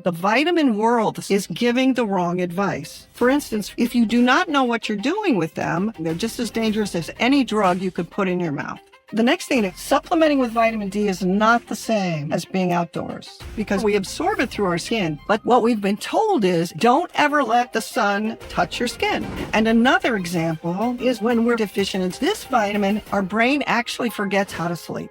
The vitamin world is giving the wrong advice. For instance, if you do not know what you're doing with them, they're just as dangerous as any drug you could put in your mouth. The next thing is supplementing with vitamin D is not the same as being outdoors because we absorb it through our skin. But what we've been told is don't ever let the sun touch your skin. And another example is when we're deficient in this vitamin, our brain actually forgets how to sleep.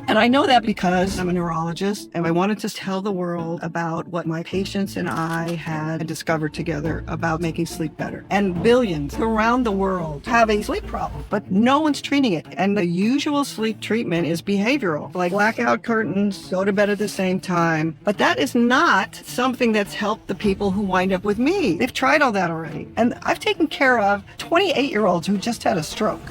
And I know that because I'm a neurologist and I wanted to tell the world about what my patients and I had discovered together about making sleep better. And billions around the world have a sleep problem, but no one's treating it. And the usual sleep treatment is behavioral, like blackout curtains, go to bed at the same time. But that is not something that's helped the people who wind up with me. They've tried all that already. And I've taken care of 28-year-olds who just had a stroke.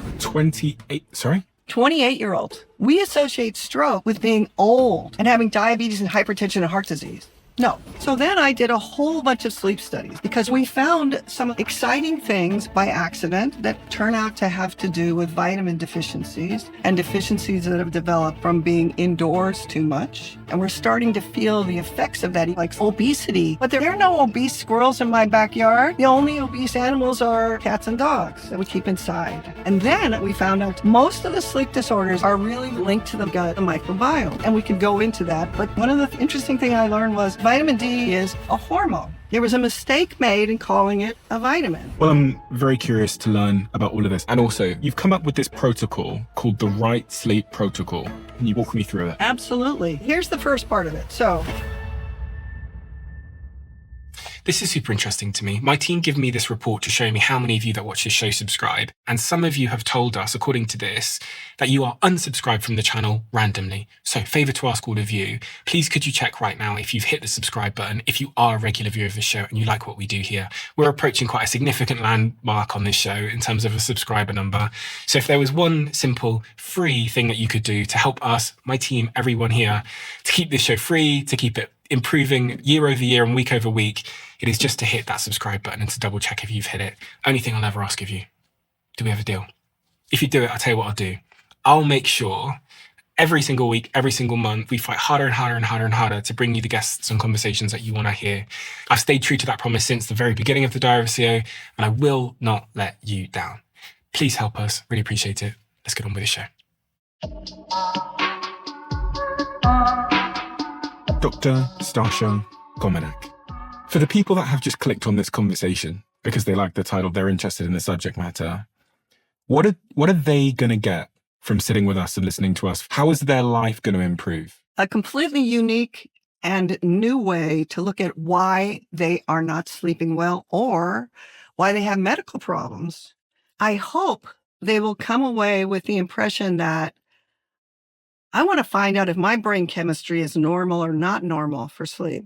28-year-olds. We associate stroke with being old and having diabetes and hypertension and heart disease. No. So then I did a whole bunch of sleep studies because we found some exciting things by accident that turn out to have to do with vitamin deficiencies and deficiencies that have developed from being indoors too much. And we're starting to feel the effects of that, like obesity. But there are no obese squirrels in my backyard. The only obese animals are cats and dogs that we keep inside. And then we found out most of the sleep disorders are really linked to the gut, the microbiome. And we could go into that. But one of the interesting things I learned was vitamin D is a hormone. There was a mistake made in calling it a vitamin. Well, I'm very curious to learn about all of this. And also, you've come up with this protocol called the Right Sleep Protocol. Can you walk me through it? Absolutely. Here's the first part of it. This is super interesting to me. My team give me this report to show me how many of you that watch this show subscribe. And some of you have told us, according to this, that you are unsubscribed from the channel randomly. So favor to ask all of you, please could you check right now if you've hit the subscribe button, if you are a regular viewer of the show and you like what we do here. We're approaching quite a significant landmark on this show in terms of a subscriber number. So if there was one simple free thing that you could do to help us, my team, everyone here, to keep this show free, to keep it improving year over year and week over week, it is just to hit that subscribe button and to double check if you've hit it. Only thing I'll ever ask of you. Do we have a deal? If you do it, I'll tell you what I'll do. I'll make sure every single week, every single month, we fight harder and harder and harder and harder to bring you the guests and conversations that you want to hear. I've stayed true to that promise since the very beginning of the Diary of a CEO, and I will not let you down. Please help us. Really appreciate it. Let's get on with the show. Dr. Stasha Gominak. For the people that have just clicked on this conversation because they like the title, they're interested in the subject matter, what are they going to get from sitting with us and listening to us? How is their life going to improve? A completely unique and new way to look at why they are not sleeping well or why they have medical problems. I hope they will come away with the impression that I want to find out if my brain chemistry is normal or not normal for sleep.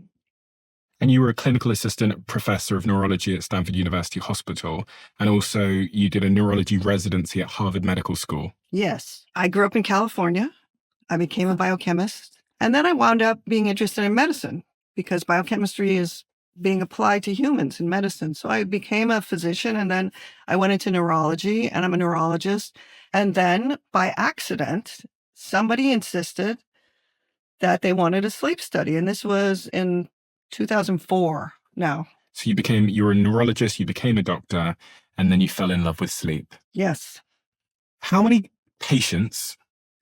And you were a clinical assistant professor of neurology at Stanford University Hospital. And also you did a neurology residency at Harvard Medical School. Yes. I grew up in California. I became a biochemist. And then I wound up being interested in medicine because biochemistry is being applied to humans in medicine. So I became a physician and then I went into neurology and I'm a neurologist. And then by accident, somebody insisted that they wanted a sleep study. And this was in 2004 now. So you were a neurologist, you became a doctor, and then you fell in love with sleep. Yes. How many patients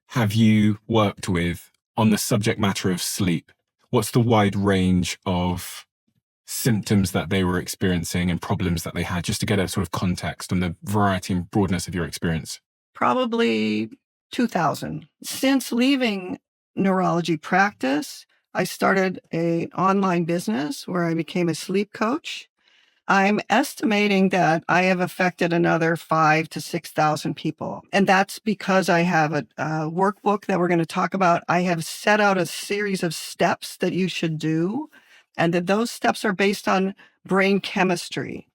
have you worked with on the subject matter of sleep? What's the wide range of symptoms that they were experiencing and problems that they had, just to get a sort of context on the variety and broadness of your experience? Probably 2000. Since leaving neurology practice, I started an online business where I became a sleep coach. I'm estimating that I have affected another 5,000 to 6,000 people. And that's because I have a workbook that we're going to talk about. I have set out a series of steps that you should do, and that those steps are based on brain chemistry,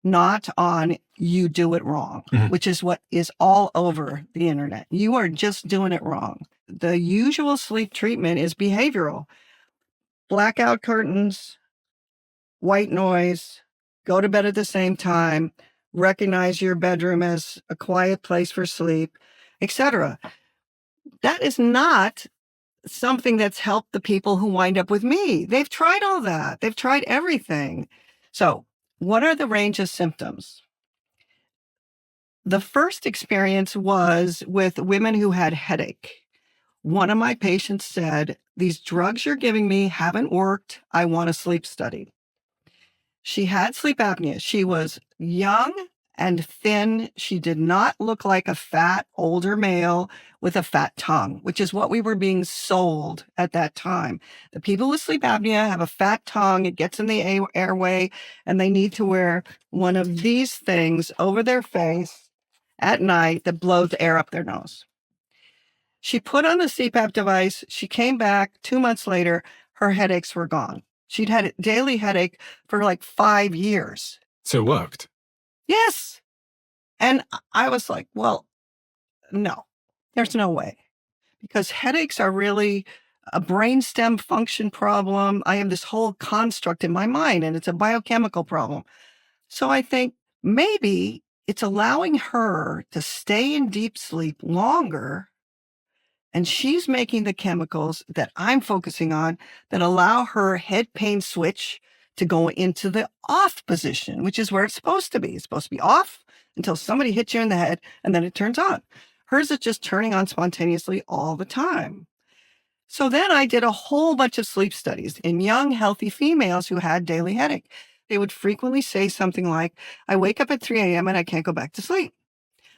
not on you do it wrong, which is what is all over the internet. You are just doing it wrong. The usual sleep treatment is behavioral. Blackout curtains, white noise, go to bed at the same time, recognize your bedroom as a quiet place for sleep, etc. That is not something that's helped the people who wind up with me. They've tried all that. They've tried everything. So what are the range of symptoms? The first experience was with women who had headache. One of my patients said, "These drugs you're giving me haven't worked. I want a sleep study." She had sleep apnea. She was young and thin. She did not look like a fat older male with a fat tongue, which is what we were being sold at that time. The people with sleep apnea have a fat tongue. It gets in the airway, and they need to wear one of these things over their face at night that blows air up their nose. She put on the CPAP device. She came back 2 months later. Her headaches were gone. She'd had a daily headache for like 5 years. So it worked. Yes. And I was like, well, no, there's no way. Because headaches are really a brainstem function problem. I have this whole construct in my mind, and it's a biochemical problem. So I think maybe it's allowing her to stay in deep sleep longer. And she's making the chemicals that I'm focusing on that allow her head pain switch to go into the off position, which is where it's supposed to be. It's supposed to be off until somebody hits you in the head, and then it turns on. Hers is just turning on spontaneously all the time. So then I did a whole bunch of sleep studies in young, healthy females who had daily headache. They would frequently say something like, "I wake up at 3 a.m. and I can't go back to sleep.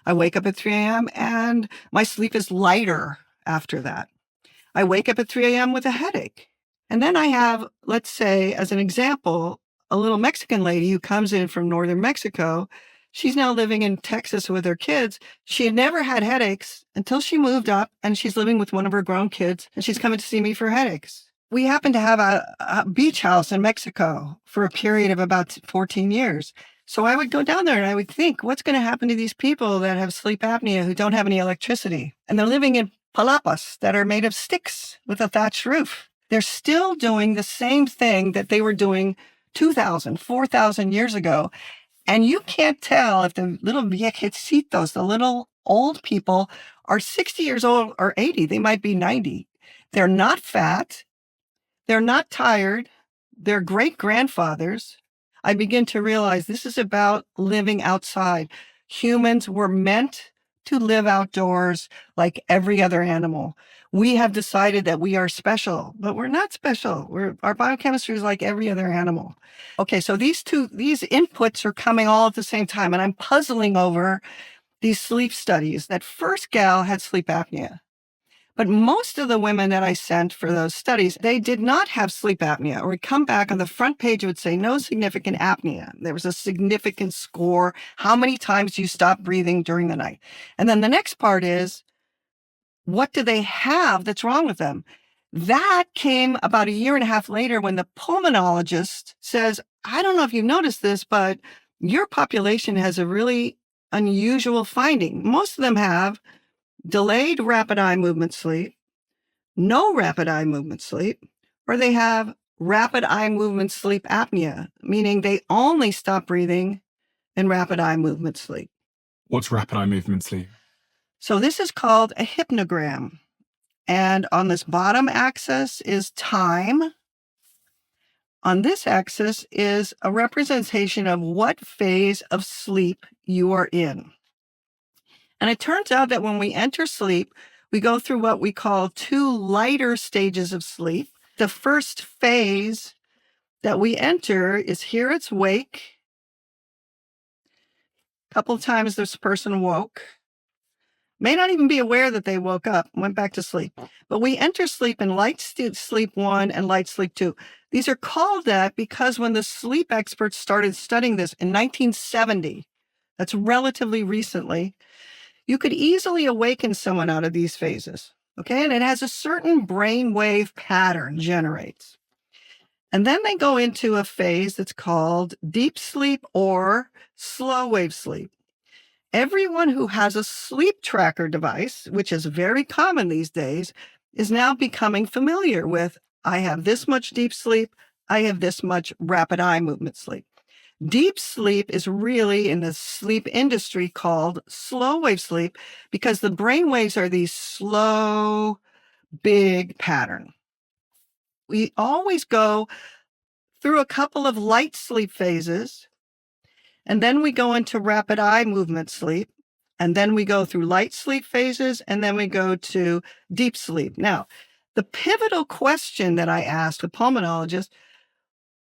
I wake up at 3 a.m. and my sleep is lighter after that. I wake up at 3 a.m. with a headache." And then I have, let's say, as an example, a little Mexican lady who comes in from northern Mexico. She's now living in Texas with her kids. She had never had headaches until she moved up, and she's living with one of her grown kids, and she's coming to see me for headaches. We happen to have a beach house in Mexico for a period of about 14 years. So I would go down there and I would think, what's going to happen to these people that have sleep apnea who don't have any electricity? And they're living in palapas that are made of sticks with a thatched roof. They're still doing the same thing that they were doing 2,000, 4,000 years ago. And you can't tell if the little viejecitos, the little old people, are 60 years old or 80. They might be 90. They're not fat. They're not tired. They're great-grandfathers. I begin to realize this is about living outside. Humans were meant to live outdoors like every other animal. We have decided that we are special, but we're not special. Our biochemistry is like every other animal. Okay, so these inputs are coming all at the same time, and I'm puzzling over these sleep studies. That first gal had sleep apnea. But most of the women that I sent for those studies, they did not have sleep apnea, or would come back on the front page, it would say no significant apnea. There was a significant score. How many times do you stop breathing during the night? And then the next part is, what do they have that's wrong with them? That came about a year and a half later when the pulmonologist says, I don't know if you've noticed this, but your population has a really unusual finding. Most of them have delayed rapid eye movement sleep, no rapid eye movement sleep, or they have rapid eye movement sleep apnea, meaning they only stop breathing in rapid eye movement sleep. What's rapid eye movement sleep? So this is called a hypnogram. And on this bottom axis is time. On this axis is a representation of what phase of sleep you are in. And it turns out that when we enter sleep, we go through what we call 2 lighter stages of sleep. The first phase that we enter is here it's wake. A couple of times this person woke. May not even be aware that they woke up, went back to sleep. But we enter sleep in light sleep 1 and light sleep 2. These are called that because when the sleep experts started studying this in 1970, that's relatively recently, you could easily awaken someone out of these phases, okay? And it has a certain brainwave pattern generates. And then they go into a phase that's called deep sleep or slow wave sleep. Everyone who has a sleep tracker device, which is very common these days, is now becoming familiar with, I have this much deep sleep, I have this much rapid eye movement sleep. Deep sleep is really in the sleep industry called slow wave sleep because the brain waves are these slow, big pattern. We always go through a couple of light sleep phases, and then we go into rapid eye movement sleep, and then we go through light sleep phases, and then we go to deep sleep. Now, the pivotal question that I asked the pulmonologist,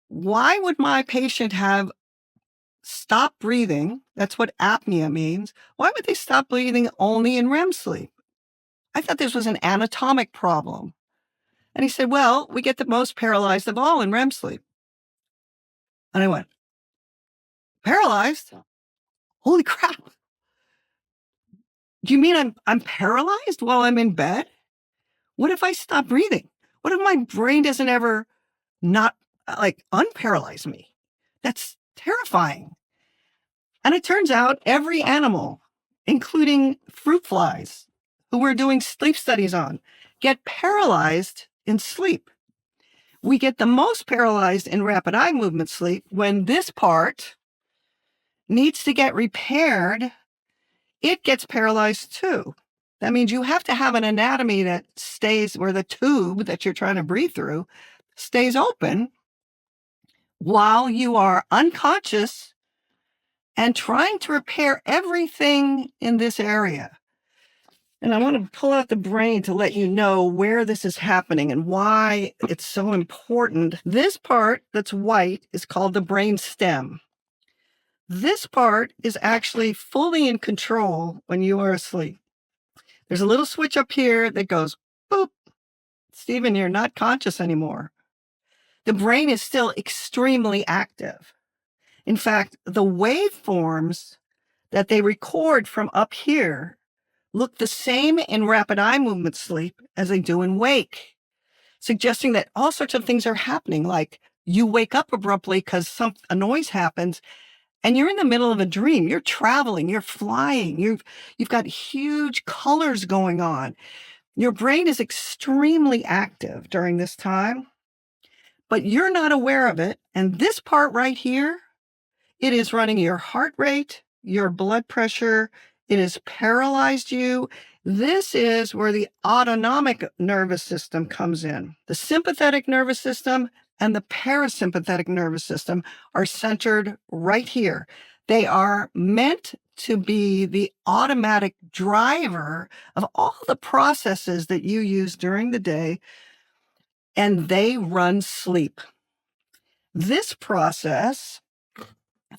why would my patient have stop breathing? That's what apnea means. Why would they stop breathing only in REM sleep? I thought this was an anatomic problem. And he said, well, we get the most paralyzed of all in REM sleep. And I went, paralyzed? Holy crap. Do you mean I'm paralyzed while I'm in bed? What if I stop breathing? What if my brain doesn't ever not unparalyze me? That's terrifying. And it turns out every animal, including fruit flies, who we're doing sleep studies on, get paralyzed in sleep. We get the most paralyzed in rapid eye movement sleep when this part needs to get repaired. It gets paralyzed too. That means you have to have an anatomy that stays where the tube that you're trying to breathe through stays open while you are unconscious and trying to repair everything in this area. And I want to pull out the brain to let you know where this is happening and why it's so important. This part that's white is called the brain stem. This part is actually fully in control when you are asleep. There's a little switch up here that goes, boop, Stephen, you're not conscious anymore. The brain is still extremely active. In fact, the waveforms that they record from up here look the same in rapid eye movement sleep as they do in wake, suggesting that all sorts of things are happening, like you wake up abruptly because a noise happens and you're in the middle of a dream. You're traveling, you're flying, you've got huge colors going on. Your brain is extremely active during this time, but you're not aware of it. And this part right here, it is running your heart rate, your blood pressure. It has paralyzed you. This is where the autonomic nervous system comes in. The sympathetic nervous system and the parasympathetic nervous system are centered right here. They are meant to be the automatic driver of all the processes that you use during the day, and they run sleep. This process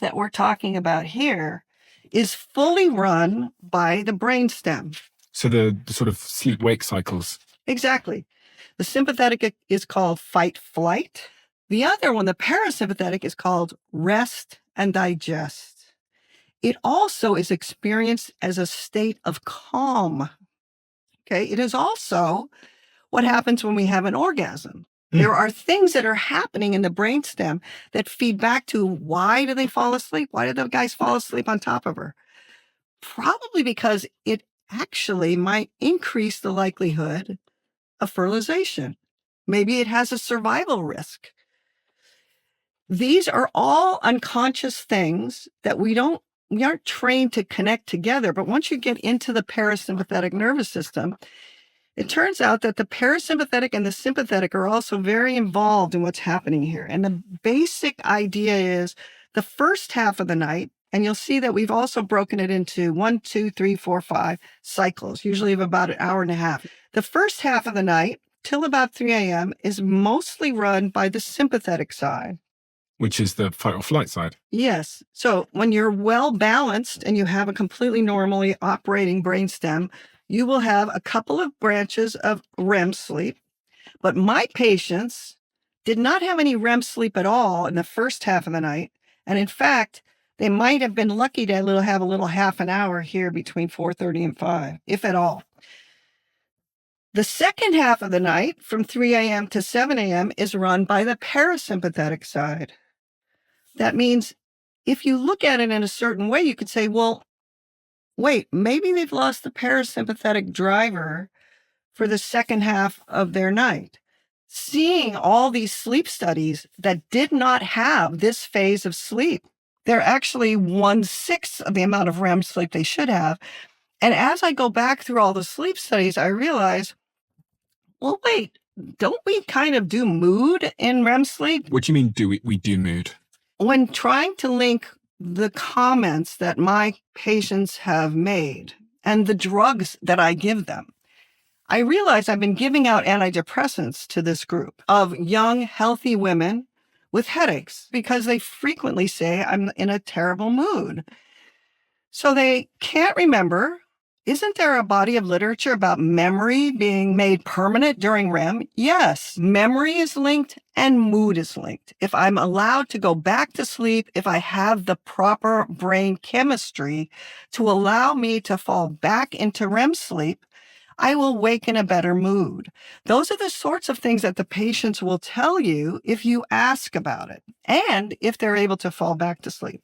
that we're talking about here is fully run by the brainstem. So the sort of sleep-wake cycles. Exactly. The sympathetic is called fight-flight. The other one, the parasympathetic, is called rest and digest. It also is experienced as a state of calm. Okay. It is also what happens when we have an orgasm. There are things that are happening in the brainstem that feed back to why do they fall asleep? Why did the guys fall asleep on top of her? Probably because it actually might increase the likelihood of fertilization. Maybe it has a survival risk. These are all unconscious things that we aren't trained to connect together. But once you get into the parasympathetic nervous system, it turns out that the parasympathetic and the sympathetic are also very involved in what's happening here. And the basic idea is the first half of the night, and you'll see that we've also broken it into 1, 2, 3, 4, 5 cycles, usually of about an hour and a half. The first half of the night, till about 3 a.m., is mostly run by the sympathetic side. Which is the fight or flight side. Yes. So when you're well balanced and you have a completely normally operating brainstem, you will have a couple of branches of REM sleep. But my patients did not have any REM sleep at all in the first half of the night. And in fact, they might have been lucky to have a little half an hour here between 4:30 and 5, if at all. The second half of the night, from 3 a.m. to 7 a.m., is run by the parasympathetic side. That means if you look at it in a certain way, you could say, well, wait, maybe they've lost the parasympathetic driver for the second half of their night. Seeing all these sleep studies that did not have this phase of sleep, they're actually 1/6 of the amount of REM sleep they should have. And as I go back through all the sleep studies, I realize Well, wait, don't we kind of do mood in REM sleep? What do you mean we do mood? When trying to link the comments that my patients have made and the drugs that I give them, I realize I've been giving out antidepressants to this group of young, healthy women with headaches because they frequently say I'm in a terrible mood. So they can't remember. Isn't there a body of literature about memory being made permanent during REM? Yes, memory is linked and mood is linked. If I'm allowed to go back to sleep, if I have the proper brain chemistry to allow me to fall back into REM sleep, I will wake in a better mood. Those are the sorts of things that the patients will tell you if you ask about it and if they're able to fall back to sleep.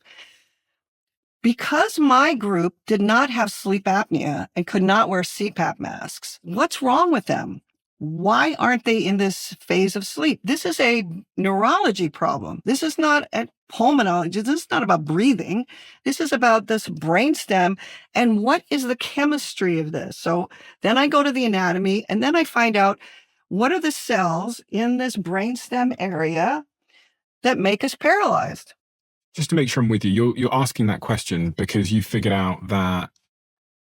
Because my group did not have sleep apnea and could not wear CPAP masks, what's wrong with them? Why aren't they in this phase of sleep? This is a neurology problem. This is not a pulmonology. This is not about breathing. This is about this brainstem and what is the chemistry of this. So then I go to the anatomy and then I find out what are the cells in this brainstem area that make us paralyzed. Just to make sure I'm with you, you're asking that question because you figured out that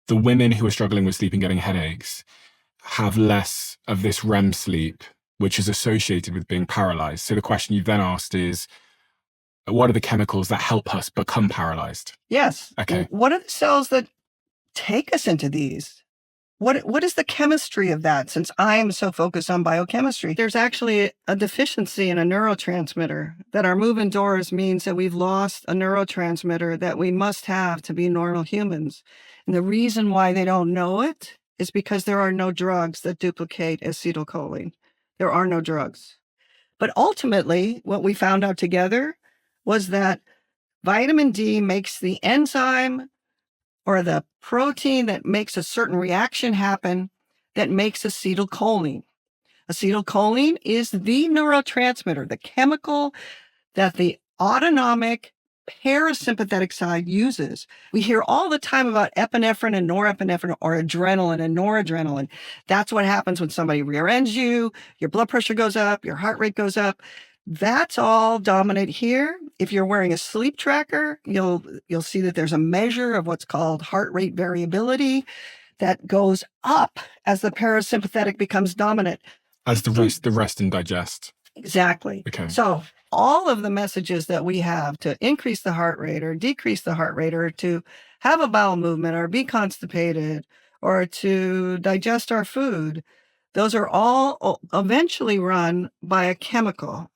the women who are struggling with sleep and getting headaches have less of this REM sleep, which is associated with being paralyzed. So the question you've then asked is, what are the chemicals that help us become paralyzed? Yes. Okay. What are the cells that take us into these? What is the chemistry of that? Since I'm so focused on biochemistry, there's actually a deficiency in a neurotransmitter that our move indoors means that we've lost a neurotransmitter that we must have to be normal humans. And the reason why they don't know it is because there are no drugs that duplicate acetylcholine. There are no drugs. But ultimately, what we found out together was that vitamin D makes the enzyme or the protein that makes a certain reaction happen that makes acetylcholine. Acetylcholine is the neurotransmitter, the chemical that the autonomic parasympathetic side uses. We hear all the time about epinephrine and norepinephrine or adrenaline and noradrenaline. That's what happens when somebody rear ends you, your blood pressure goes up, your heart rate goes up. That's all dominant here. If you're wearing a sleep tracker, you'll see that there's a measure of what's called heart rate variability that goes up as the parasympathetic becomes dominant. As the rest and digest. Exactly. Okay. So all of the messages that we have to increase the heart rate or decrease the heart rate or to have a bowel movement or be constipated or to digest our food, those are all eventually run by a chemical.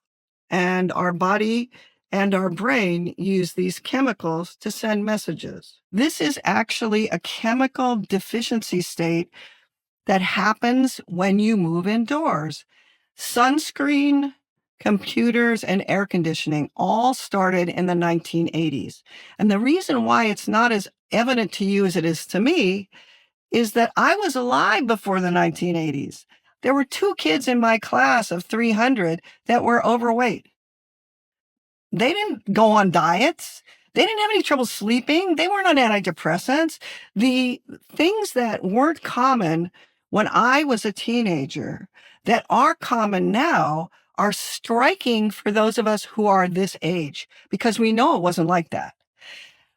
And our body and our brain use these chemicals to send messages. This is actually a chemical deficiency state that happens when you move indoors. Sunscreen, computers, and air conditioning all started in the 1980s. And the reason why it's not as evident to you as it is to me is that I was alive before the 1980s. There were 2 kids in my class of 300 that were overweight. They didn't go on diets. They didn't have any trouble sleeping. They weren't on antidepressants. The things that weren't common when I was a teenager that are common now are striking for those of us who are this age because we know it wasn't like that.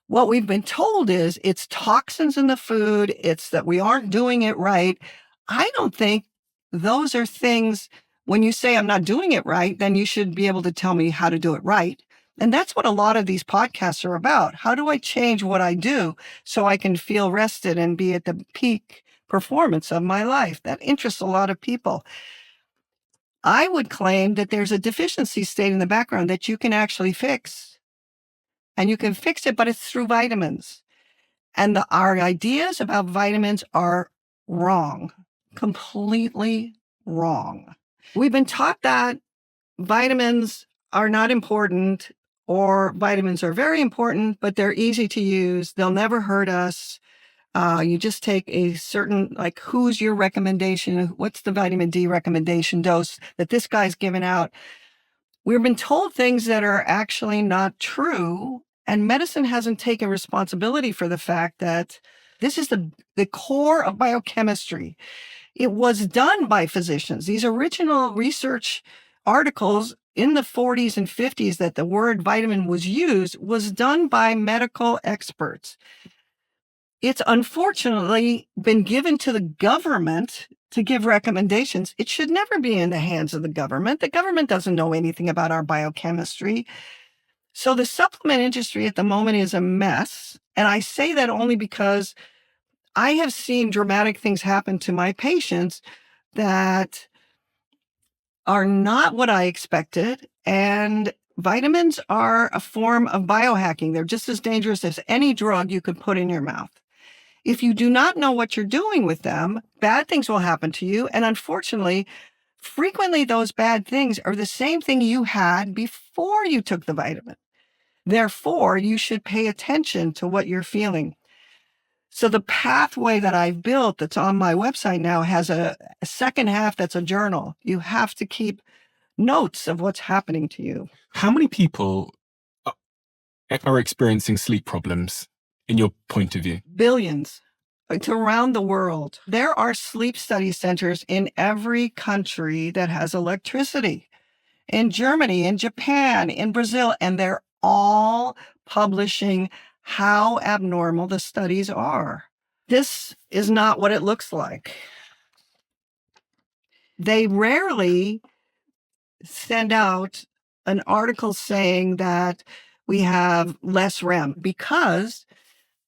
What we've been told is it's toxins in the food. It's that we aren't doing it right. I don't think those are things. When you say I'm not doing it right, then you should be able to tell me how to do it right. And that's what a lot of these podcasts are about. How do I change what I do so I can feel rested and be at the peak performance of my life? That interests a lot of people. I would claim that there's a deficiency state in the background that you can actually fix. And you can fix it, but it's through vitamins. And our ideas about vitamins are wrong, completely wrong. We've been taught that vitamins are not important or vitamins are very important, but they're easy to use. They'll never hurt us. You just take a certain, like, who's your recommendation? What's the vitamin D recommendation dose that this guy's given out? We've been told things that are actually not true. And medicine hasn't taken responsibility for the fact that this is the core of biochemistry. It was done by physicians. These original research articles in the 40s and 50s that the word vitamin was used was done by medical experts. It's unfortunately been given to the government to give recommendations. It should never be in the hands of the government. The government doesn't know anything about our biochemistry. So the supplement industry at the moment is a mess. And I say that only because I have seen dramatic things happen to my patients that are not what I expected. And vitamins are a form of biohacking. They're just as dangerous as any drug you could put in your mouth. If you do not know what you're doing with them, bad things will happen to you. And unfortunately, frequently those bad things are the same thing you had before you took the vitamin. Therefore, you should pay attention to what you're feeling. So the pathway that I've built that's on my website now has a second half that's a journal. You have to keep notes of what's happening to you. How many people are experiencing sleep problems in your point of view? Billions. It's around the world. There are sleep study centers in every country that has electricity. In Germany, in Japan, in Brazil, and they're all publishing how abnormal the studies are. This is not what it looks like. They rarely send out an article saying that we have less REM because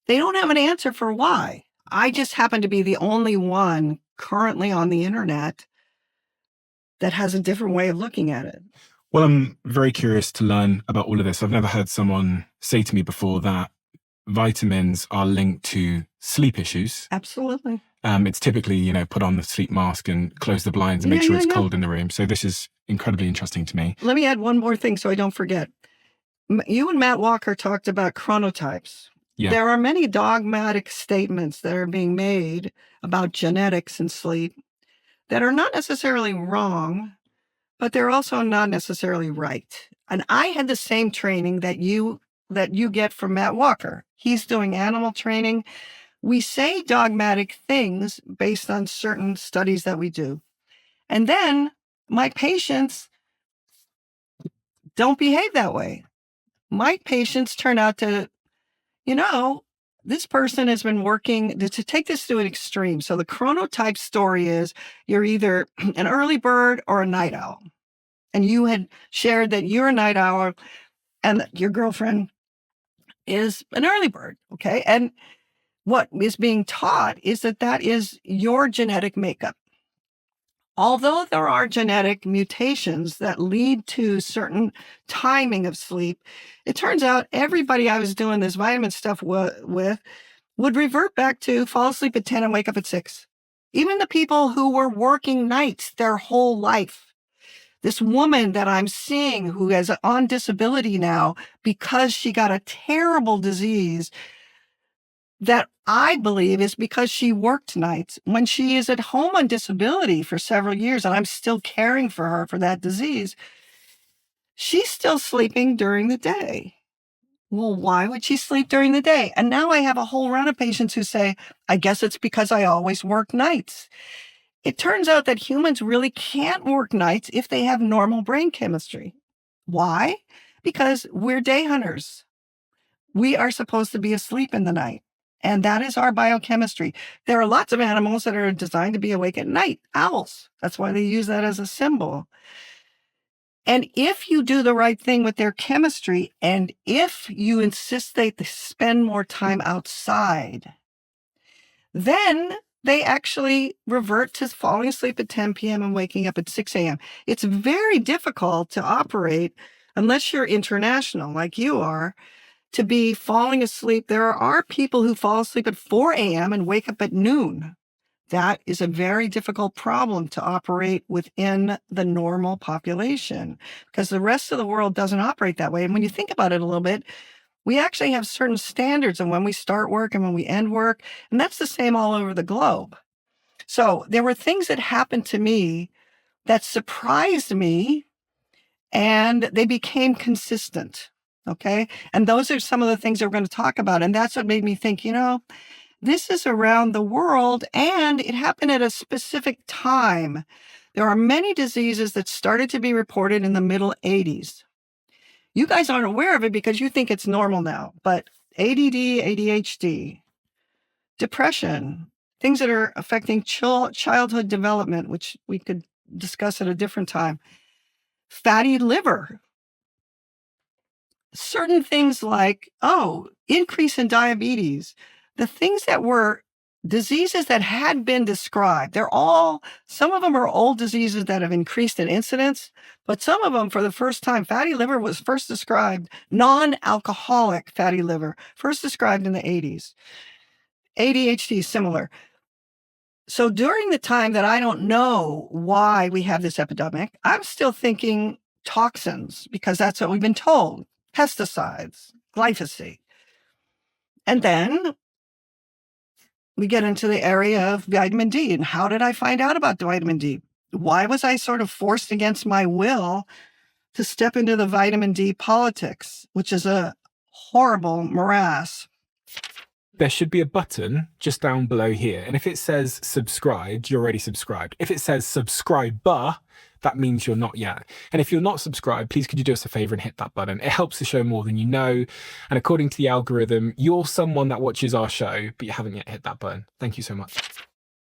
they don't have an answer for why. I just happen to be the only one currently on the internet that has a different way of looking at it. Well, I'm very curious to learn about all of this. I've never heard someone say to me before that vitamins are linked to sleep issues. Absolutely. It's typically, put on the sleep mask and close the blinds and make sure it's cold in the room. So this is incredibly interesting to me. Let me add one more thing so I don't forget. You and Matt Walker talked about chronotypes. Yeah. There are many dogmatic statements that are being made about genetics and sleep that are not necessarily wrong, but they're also not necessarily right. And I had the same training that you get from Matt Walker. He's doing animal training. We say dogmatic things based on certain studies that we do. And then my patients don't behave that way. My patients turn out to, this person has been working to take this to an extreme. So the chronotype story is you're either an early bird or a night owl. And you had shared that you're a night owl and that your girlfriend is an early bird. Okay. And what is being taught is that is your genetic makeup. Although there are genetic mutations that lead to certain timing of sleep, it turns out everybody I was doing this vitamin stuff with would revert back to fall asleep at 10 and wake up at 6. Even the people who were working nights their whole life. This woman that I'm seeing who is on disability now because she got a terrible disease that I believe is because she worked nights when she is at home on disability for several years, and I'm still caring for her for that disease. She's still sleeping during the day. Well, why would she sleep during the day? And now I have a whole round of patients who say, I guess it's because I always work nights. It turns out that humans really can't work nights if they have normal brain chemistry. Why? Because we're day hunters. We are supposed to be asleep in the night. And that is our biochemistry. There are lots of animals that are designed to be awake at night. Owls. That's why they use that as a symbol. And if you do the right thing with their chemistry, and if you insist they spend more time outside, then they actually revert to falling asleep at 10 p.m. and waking up at 6 a.m. It's very difficult to operate unless you're international like you are, to be falling asleep. There are people who fall asleep at 4 a.m. and wake up at noon. That is a very difficult problem to operate within the normal population because the rest of the world doesn't operate that way. And when you think about it a little bit, we actually have certain standards of when we start work and when we end work, and that's the same all over the globe. So there were things that happened to me that surprised me, and they became consistent. Okay. And those are some of the things that we're going to talk about. And that's what made me think, This is around the world, and it happened at a specific time. There are many diseases that started to be reported in the middle 80s. You guys aren't aware of it because you think it's normal now, but ADD, ADHD, depression, things that are affecting childhood development, which we could discuss at a different time, fatty liver, certain things like, increase in diabetes, the things that were diseases that had been described. Some of them are old diseases that have increased in incidence, but some of them, for the first time, fatty liver was first described, non-alcoholic fatty liver, first described in the 80s. ADHD is similar. So during the time that I don't know why we have this epidemic, I'm still thinking toxins because that's what we've been told. Pesticides, glyphosate. And then we get into the area of vitamin D. And how did I find out about vitamin D? Why was I sort of forced against my will to step into the vitamin D politics, which is a horrible morass? There should be a button just down below here. And if it says subscribed, you're already subscribed. If it says subscriber, that means you're not yet. And if you're not subscribed, please could you do us a favor and hit that button? It helps the show more than you know. And according to the algorithm, you're someone that watches our show, but you haven't yet hit that button. Thank you so much.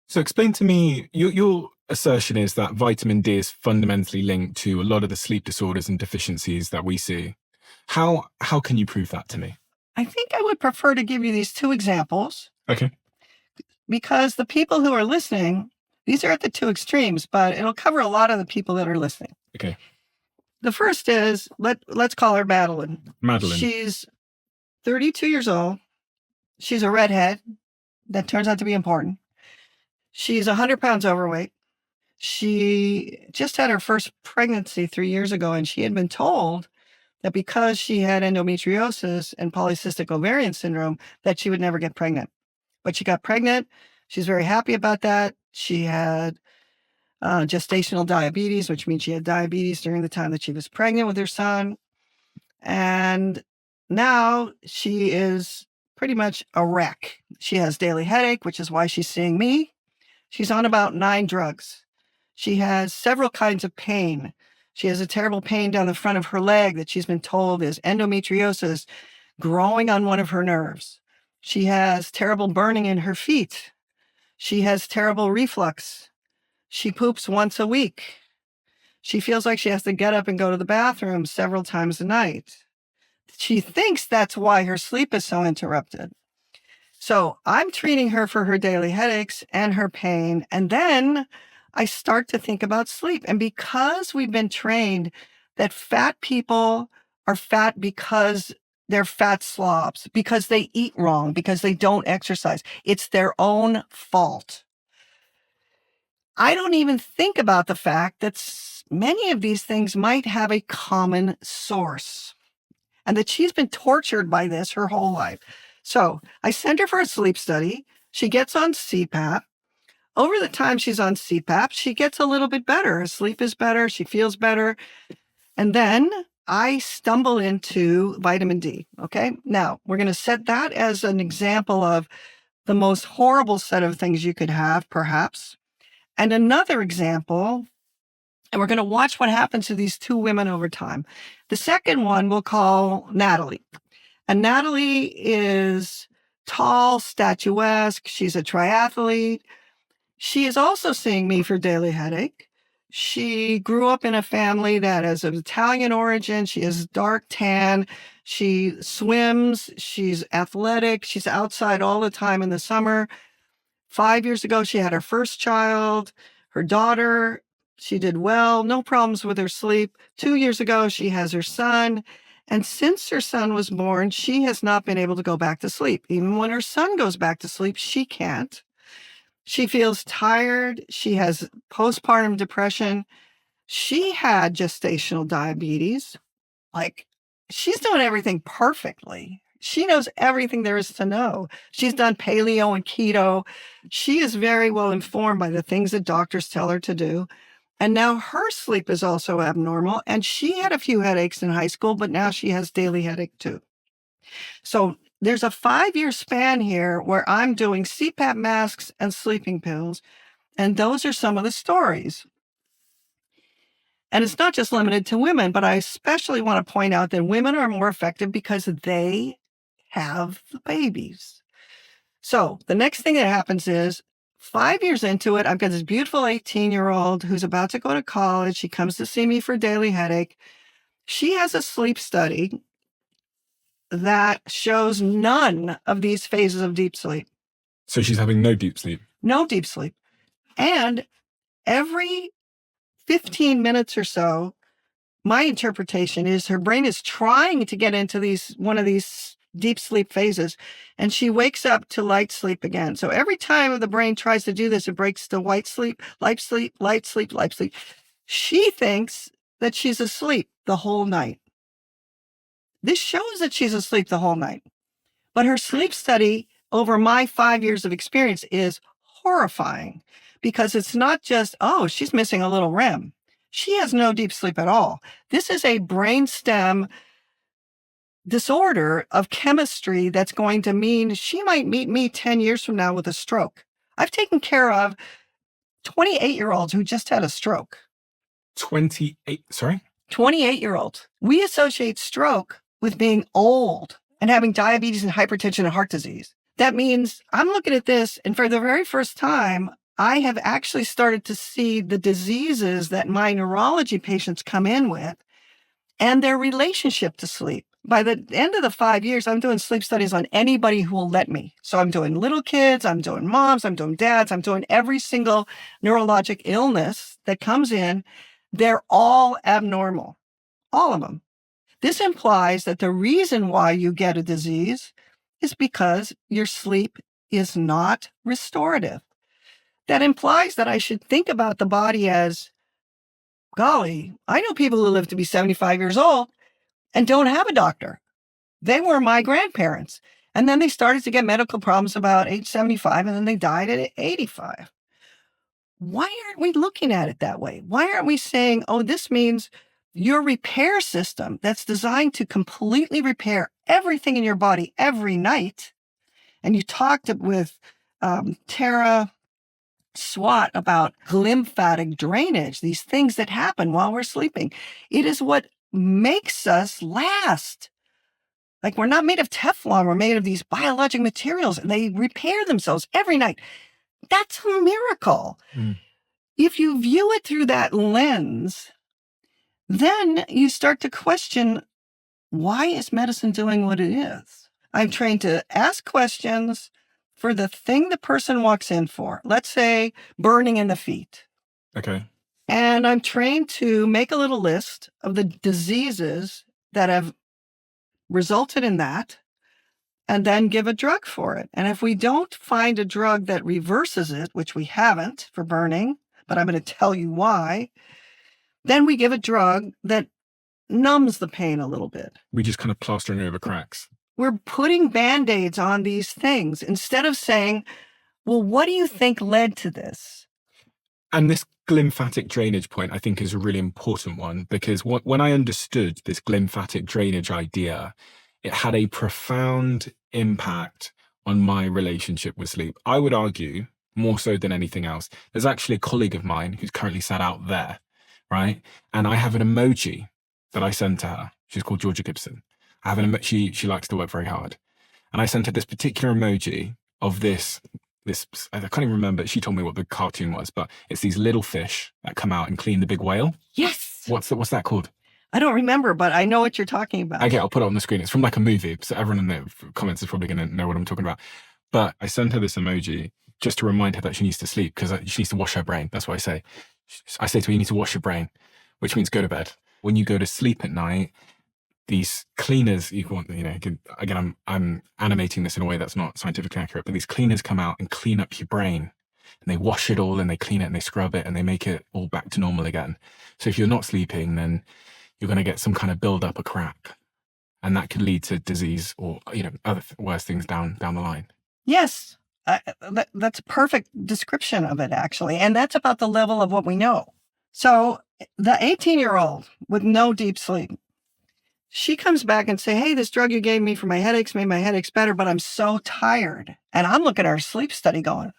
So explain to me, your assertion is that vitamin D is fundamentally linked to a lot of the sleep disorders and deficiencies that we see. How can you prove that to me? I think I would prefer to give you these two examples. Okay. Because the people who are listening, these are at the two extremes, but it'll cover a lot of the people that are listening. Okay. The first is, let's call her Madeline. Madeline. She's 32 years old. She's a redhead. That turns out to be important. She's 100 pounds overweight. She just had her first pregnancy 3 years ago, and she had been told that because she had endometriosis and polycystic ovarian syndrome, that she would never get pregnant. But she got pregnant. She's very happy about that. She had gestational diabetes, which means she had diabetes during the time that she was pregnant with her son. And now she is pretty much a wreck. She has daily headache, which is why she's seeing me. She's on about 9 drugs. She has several kinds of pain. She has a terrible pain down the front of her leg that she's been told is endometriosis growing on one of her nerves. She has terrible burning in her feet. She has terrible reflux. She poops once a week. She feels like she has to get up and go to the bathroom several times a night. She thinks that's why her sleep is so interrupted. So I'm treating her for her daily headaches and her pain, and then I start to think about sleep. And because we've been trained that fat people are fat because they're fat slobs, because they eat wrong, because they don't exercise, it's their own fault. I don't even think about the fact that many of these things might have a common source and that she's been tortured by this her whole life. So I send her for a sleep study. She gets on CPAP. Over the time she's on CPAP, she gets a little bit better. Her sleep is better. She feels better. And then I stumble into vitamin D. Okay. Now we're going to set that as an example of the most horrible set of things you could have, perhaps. And another example, and we're going to watch what happens to these two women over time. The second one we'll call Natalie. And Natalie is tall, statuesque. She's a triathlete. She is also seeing me for daily headache. She grew up in a family that is of Italian origin. She is dark tan. She swims. She's athletic. She's outside all the time in the summer. 5 years ago, she had her first child, her daughter. She did well, no problems with her sleep. 2 years ago, she has her son. And since her son was born, she has not been able to go back to sleep. Even when her son goes back to sleep, she can't. She feels tired. She has postpartum depression. She had gestational diabetes. Like, she's doing everything perfectly. She knows everything there is to know. She's done paleo and keto. She is very well informed by the things that doctors tell her to do. And now her sleep is also abnormal. And she had a few headaches in high school, but now she has daily headache too. So there's a 5-year span here where I'm doing CPAP masks and sleeping pills. And those are some of the stories. And it's not just limited to women, but I especially want to point out that women are more effective because they have the babies. So the next thing that happens is 5 years into it, I've got this beautiful 18-year-old who's about to go to college. She comes to see me for daily headache. She has a sleep study that shows none of these phases of deep sleep. So she's having no deep sleep. No deep sleep. And every 15 minutes or so, my interpretation is her brain is trying to get into one of these deep sleep phases, and she wakes up to light sleep again. So every time the brain tries to do this, it breaks to white sleep, light sleep, light sleep, light sleep. She thinks that she's asleep the whole night. This shows that she's asleep the whole night. But her sleep study over my 5 years of experience is horrifying because it's not just, oh, she's missing a little REM. She has no deep sleep at all. This is a brainstem disorder of chemistry that's going to mean she might meet me 10 years from now with a stroke. I've taken care of 28-year-olds who just had a stroke. 28, sorry? 28-year-olds. We associate stroke with being old and having diabetes and hypertension and heart disease. That means I'm looking at this, and for the very first time, I have actually started to see the diseases that my neurology patients come in with and their relationship to sleep. By the end of the 5 years, I'm doing sleep studies on anybody who will let me. So I'm doing little kids, I'm doing moms, I'm doing dads, I'm doing every single neurologic illness that comes in. They're all abnormal, all of them. This implies that the reason why you get a disease is because your sleep is not restorative. That implies that I should think about the body as, golly, I know people who live to be 75 years old and don't have a doctor. They were my grandparents. And then they started to get medical problems about age 75, and then they died at 85. Why aren't we looking at it that way? Why aren't we saying, oh, this means your repair system that's designed to completely repair everything in your body every night? And you talked with Tara Swat about lymphatic drainage, these things that happen while we're sleeping. It is what makes us last. Like, we're not made of Teflon, we're made of these biologic materials, and they repair themselves every night. That's a miracle. If you view it through that lens, then you start to question, why is medicine doing what it is? I'm trained to ask questions for the thing the person walks in for. Let's say burning in the feet. Okay. And I'm trained to make a little list of the diseases that have resulted in that, and then give a drug for it. And if we don't find a drug that reverses it, which we haven't for burning, but I'm going to tell you why, then we give a drug that numbs the pain a little bit. We just kind of plastering over cracks. We're putting Band-Aids on these things instead of saying, well, what do you think led to this? And this lymphatic drainage point, I think, is a really important one, because when I understood this lymphatic drainage idea, it had a profound impact on my relationship with sleep. I would argue, more so than anything else, there's actually a colleague of mine who's currently sat out there, right? And I have an emoji that I sent to her. She's called Georgia Gibson. I have an she likes to work very hard. And I sent her this particular emoji of this, I can't even remember. She told me what the cartoon was, but it's these little fish that come out and clean the big whale. Yes. What's that called? I don't remember, but I know what you're talking about. Okay, I'll put it on the screen. It's from like a movie, so everyone in the comments is probably going to know what I'm talking about. But I sent her this emoji just to remind her that she needs to sleep, because she needs to wash her brain. That's what I say. I say to her, you need to wash your brain, which means go to bed. When you go to sleep at night, these cleaners, again, I'm animating this in a way that's not scientifically accurate, but these cleaners come out and clean up your brain, and they wash it all, and they clean it, and they scrub it, and they make it all back to normal again. So if you're not sleeping, then you're going to get some kind of build up a crack, and that could lead to disease or, other worse things down the line. Yes, that's a perfect description of it, actually. And that's about the level of what we know. So the 18-year-old with no deep sleep, She comes back and say, hey, this drug you gave me for my headaches made my headaches better, but I'm so tired. And I'm looking at her sleep study going,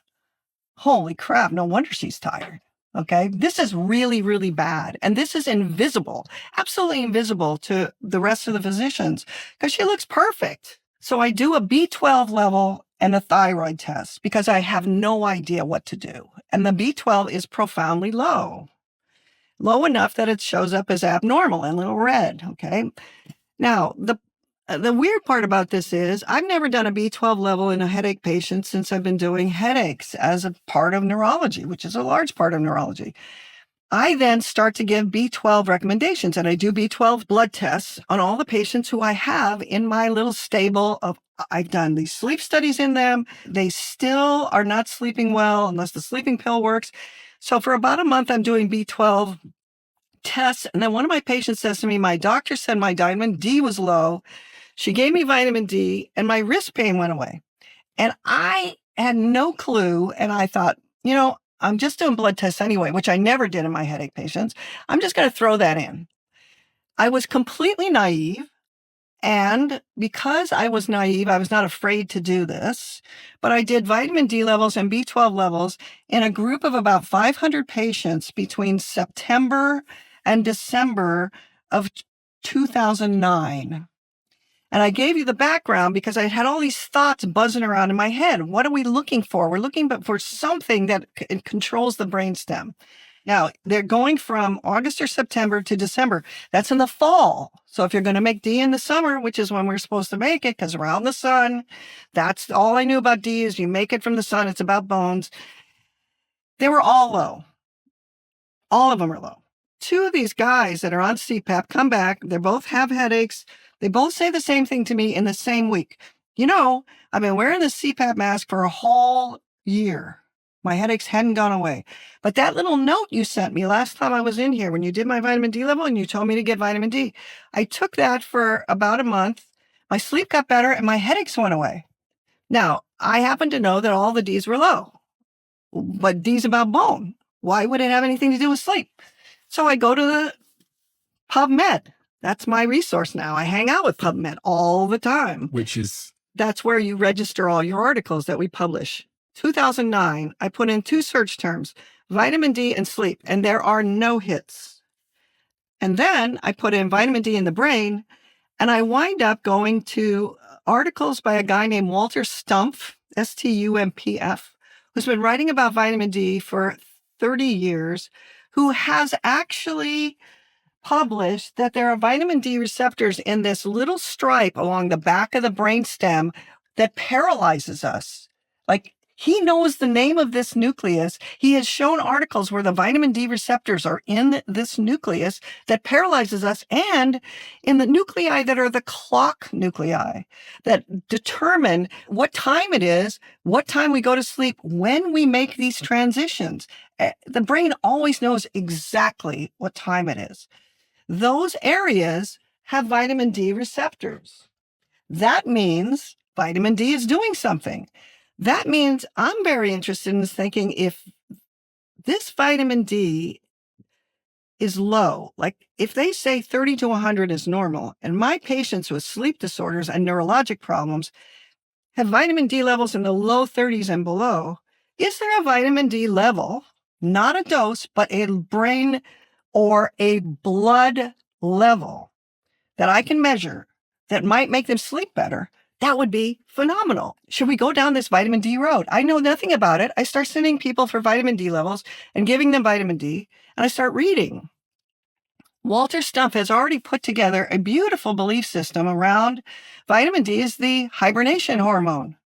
holy crap, no wonder she's tired. Okay. This is really, really bad. And this is invisible, absolutely invisible to the rest of the physicians because she looks perfect. So I do a B12 level and a thyroid test because I have no idea what to do. And the B12 is profoundly low enough that it shows up as abnormal in little red. Okay. Now, the weird part about this is I've never done a B12 level in a headache patient since I've been doing headaches as a part of neurology, which is a large part of neurology. I then start to give B12 recommendations, and I do B12 blood tests on all the patients who I have in my little stable of, I've done these sleep studies in them. They still are not sleeping well unless the sleeping pill works. So for about a month, I'm doing B12 tests. And then one of my patients says to me, my doctor said my vitamin D was low. She gave me vitamin D and my wrist pain went away. And I had no clue. And I thought, I'm just doing blood tests anyway, which I never did in my headache patients. I'm just going to throw that in. I was completely naive. And because I was naive, I was not afraid to do this, but I did vitamin D levels and B12 levels in a group of about 500 patients between September and December of 2009. And I gave you the background because I had all these thoughts buzzing around in my head. What are we looking for? We're looking for something that controls the brainstem. Now, they're going from August or September to December. That's in the fall. So if you're going to make D in the summer, which is when we're supposed to make it, because around the sun, that's all I knew about D is you make it from the sun. It's about bones. They were all low. All of them are low. Two of these guys that are on CPAP come back. They both have headaches. They both say the same thing to me in the same week. I've been wearing the CPAP mask for a whole year. My headaches hadn't gone away. But that little note you sent me last time I was in here when you did my vitamin D level and you told me to get vitamin D, I took that for about a month. My sleep got better and my headaches went away. Now, I happen to know that all the Ds were low, but D's about bone. Why would it have anything to do with sleep? So I go to the PubMed. That's my resource now. I hang out with PubMed all the time. That's where you register all your articles that we publish. 2009, I put in 2 search terms, vitamin D and sleep, and there are no hits. And then I put in vitamin D in the brain, and I wind up going to articles by a guy named Walter Stumpf, Stumpf, who's been writing about vitamin D for 30 years, who has actually published that there are vitamin D receptors in this little stripe along the back of the brainstem that paralyzes us. Like, he knows the name of this nucleus. He has shown articles where the vitamin D receptors are in this nucleus that paralyzes us, and in the nuclei that are the clock nuclei that determine what time it is, what time we go to sleep, when we make these transitions. The brain always knows exactly what time it is. Those areas have vitamin D receptors. That means vitamin D is doing something. That means I'm very interested in thinking if this vitamin D is low, like if they say 30 to 100 is normal, and my patients with sleep disorders and neurologic problems have vitamin D levels in the low 30s and below, is there a vitamin D level, not a dose, but a brain or a blood level that I can measure that might make them sleep better? That would be phenomenal. Should we go down this vitamin D road? I know nothing about it. I start sending people for vitamin D levels and giving them vitamin D, and I start reading. Walter Stumpf has already put together a beautiful belief system around vitamin D is the hibernation hormone.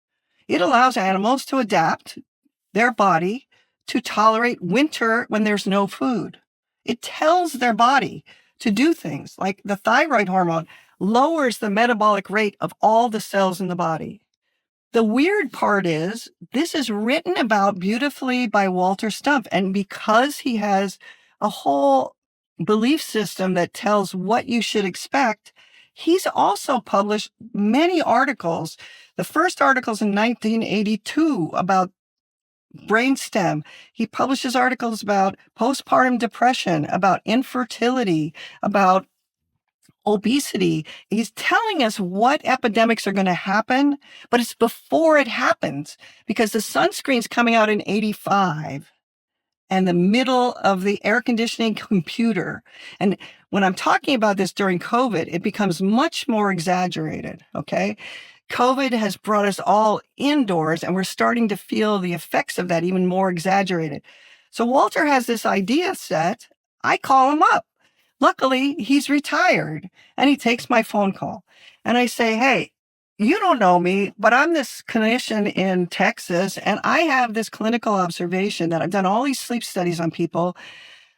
It allows animals to adapt their body to tolerate winter when there's no food. It tells their body to do things like the thyroid hormone lowers the metabolic rate of all the cells in the body. The weird part is this is written about beautifully by Walter Stumpf. And because he has a whole belief system that tells what you should expect, he's also published many articles. The first articles in 1982 about brainstem. He publishes articles about postpartum depression, about infertility, about obesity. He's telling us what epidemics are going to happen, but it's before it happens because the sunscreen's coming out in 85 and the middle of the air conditioning computer. And when I'm talking about this during COVID, it becomes much more exaggerated, okay? COVID has brought us all indoors, and we're starting to feel the effects of that even more exaggerated. So Walter has this idea set. I call him up. Luckily, he's retired, and he takes my phone call. And I say, hey, you don't know me, but I'm this clinician in Texas, and I have this clinical observation that I've done all these sleep studies on people.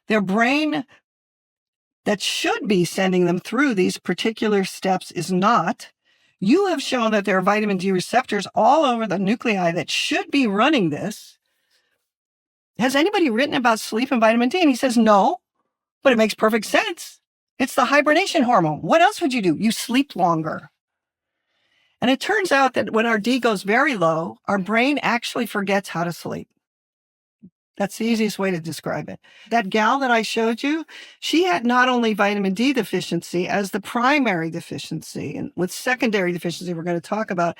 Their brain that should be sending them through these particular steps is not. You have shown that there are vitamin D receptors all over the nuclei that should be running this. Has anybody written about sleep and vitamin D? And he says, no, but it makes perfect sense. It's the hibernation hormone. What else would you do? You sleep longer. And it turns out that when our D goes very low, our brain actually forgets how to sleep. That's the easiest way to describe it. That gal that I showed you, she had not only vitamin D deficiency as the primary deficiency, and with secondary deficiency we're going to talk about,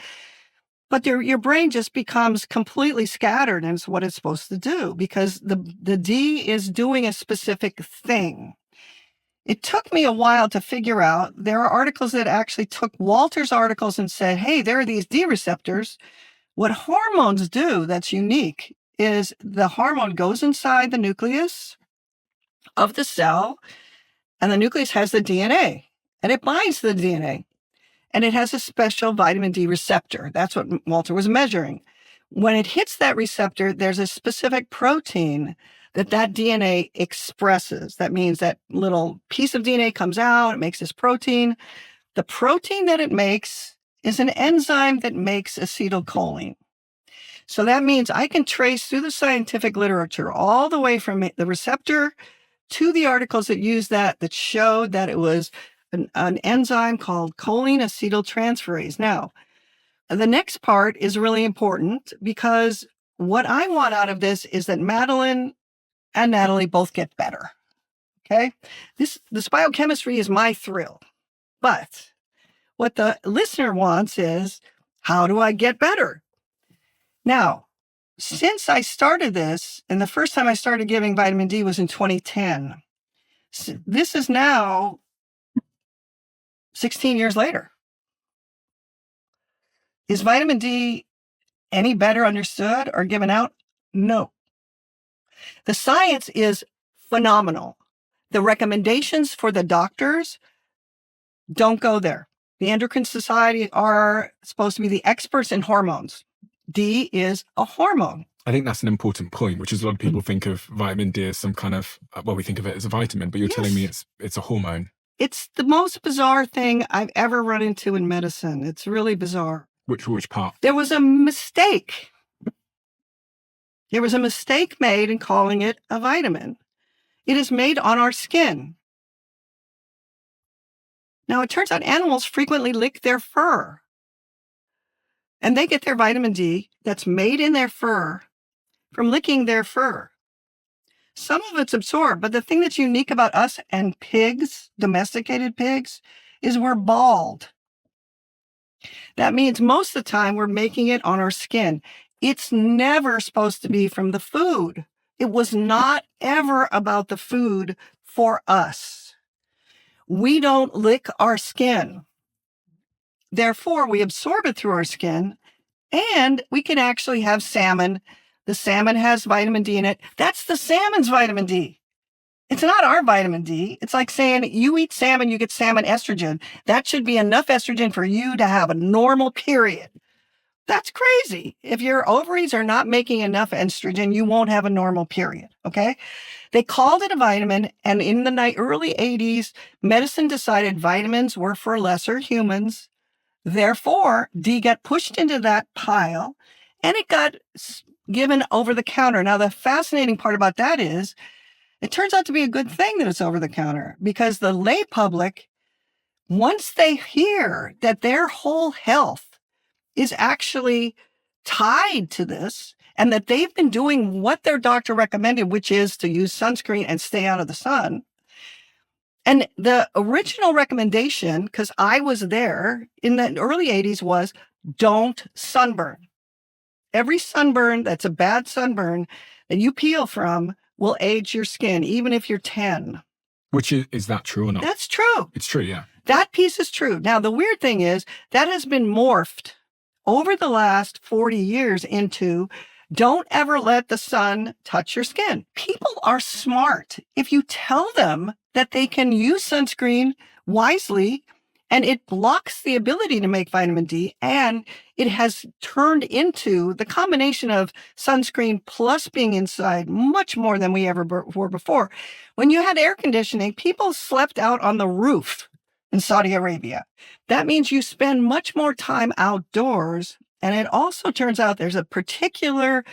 but your brain just becomes completely scattered, and it's what it's supposed to do because the D is doing a specific thing. It took me a while to figure out. There are articles that actually took Walter's articles and said, hey, there are these D receptors. What hormones do that's unique is the hormone goes inside the nucleus of the cell, and the nucleus has the DNA, and it binds the DNA, and it has a special vitamin D receptor. That's what Walter was measuring. When it hits that receptor, there's a specific protein that DNA expresses. That means that little piece of DNA comes out, it makes this protein. The protein that it makes is an enzyme that makes acetylcholine. So that means I can trace through the scientific literature all the way from the receptor to the articles that use that showed that it was an enzyme called choline acetyltransferase. Now, the next part is really important because what I want out of this is that Madeline and Natalie both get better. Okay? This biochemistry is my thrill. But what the listener wants is, how do I get better? Now, since I started this, and the first time I started giving vitamin D was in 2010, this is now 16 years later. Is vitamin D any better understood or given out? No. The science is phenomenal. The recommendations for the doctors don't go there. The Endocrine Society are supposed to be the experts in hormones. D is a hormone. I think that's an important point, which is a lot of people think of vitamin D as some kind of, well, we think of it as a vitamin, but you're telling me it's a hormone. It's the most bizarre thing I've ever run into in medicine. It's really bizarre. Which part? There was a mistake. There was a mistake made in calling it a vitamin. It is made on our skin. Now, it turns out animals frequently lick their fur, and they get their vitamin D that's made in their fur from licking their fur. Some of it's absorbed, but the thing that's unique about us and pigs, domesticated pigs, is we're bald. That means most of the time we're making it on our skin. It's never supposed to be from the food. It was not ever about the food for us. We don't lick our skin. Therefore, we absorb it through our skin, and we can actually have salmon. The salmon has vitamin D in it. That's the salmon's vitamin D. It's not our vitamin D. It's like saying you eat salmon, you get salmon estrogen. That should be enough estrogen for you to have a normal period. That's crazy. If your ovaries are not making enough estrogen, you won't have a normal period, okay? They called it a vitamin, and in the early 80s, medicine decided vitamins were for lesser humans. Therefore, D got pushed into that pile, and it got given over the counter. Now, the fascinating part about that is, it turns out to be a good thing that it's over the counter, because the lay public, once they hear that their whole health is actually tied to this, and that they've been doing what their doctor recommended, which is to use sunscreen and stay out of the sun, And the original recommendation, because I was there in the early 80s, was don't sunburn. Every sunburn that's a bad sunburn that you peel from will age your skin, even if you're 10. Which is that true or not? That's true. It's true, yeah. That piece is true. Now, the weird thing is that has been morphed over the last 40 years into don't ever let the sun touch your skin. People are smart. If you tell them that they can use sunscreen wisely and it blocks the ability to make vitamin D, and it has turned into the combination of sunscreen plus being inside much more than we ever were before. When you had air conditioning, people slept out on the roof in Saudi Arabia. That means you spend much more time outdoors. And it also turns out there's a particular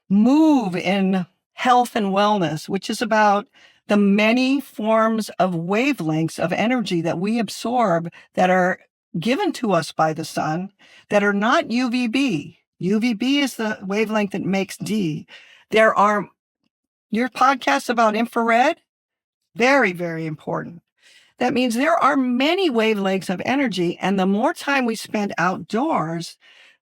move in health and wellness, which is about the many forms of wavelengths of energy that we absorb that are given to us by the sun that are not UVB. UVB is the wavelength that makes D. There are your podcasts about infrared, very, very important. That means there are many wavelengths of energy, and the more time we spend outdoors,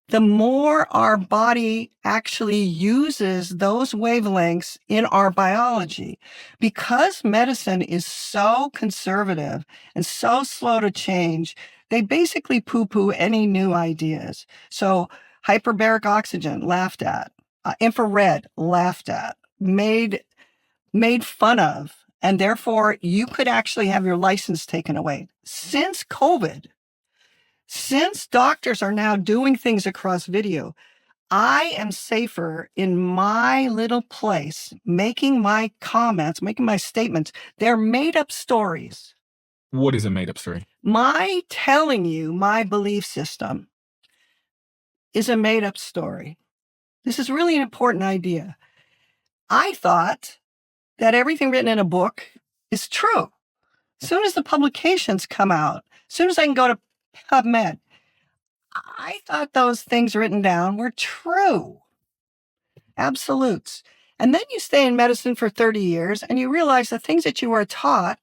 the more our body actually uses those wavelengths in our biology. Because medicine is so conservative and so slow to change, they basically poo-poo any new ideas. So hyperbaric oxygen, laughed at. Infrared, laughed at. Made fun of. And therefore, you could actually have your license taken away. Since COVID, since doctors are now doing things across video, I am safer in my little place, making my comments, making my statements. They're made up stories. What is a made up story? My telling you my belief system is a made up story. This is really an important idea. I thought that everything written in a book is true. As soon as the publications come out, as soon as I can go to PubMed, I thought those things written down were true. Absolutes. And then you stay in medicine for 30 years and you realize the things that you were taught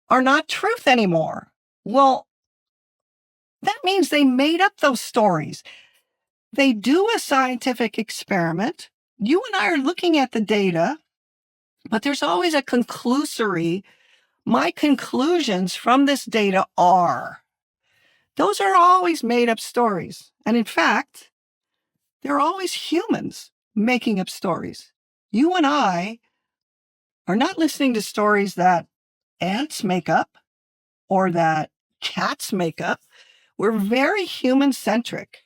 are not truth anymore. Well, that means they made up those stories. They do a scientific experiment. You and I are looking at the data, but there's always a conclusory. My conclusions from this data are. Those are always made up stories. And in fact, they're always humans making up stories. You and I are not listening to stories that ants make up or that cats make up. We're very human-centric.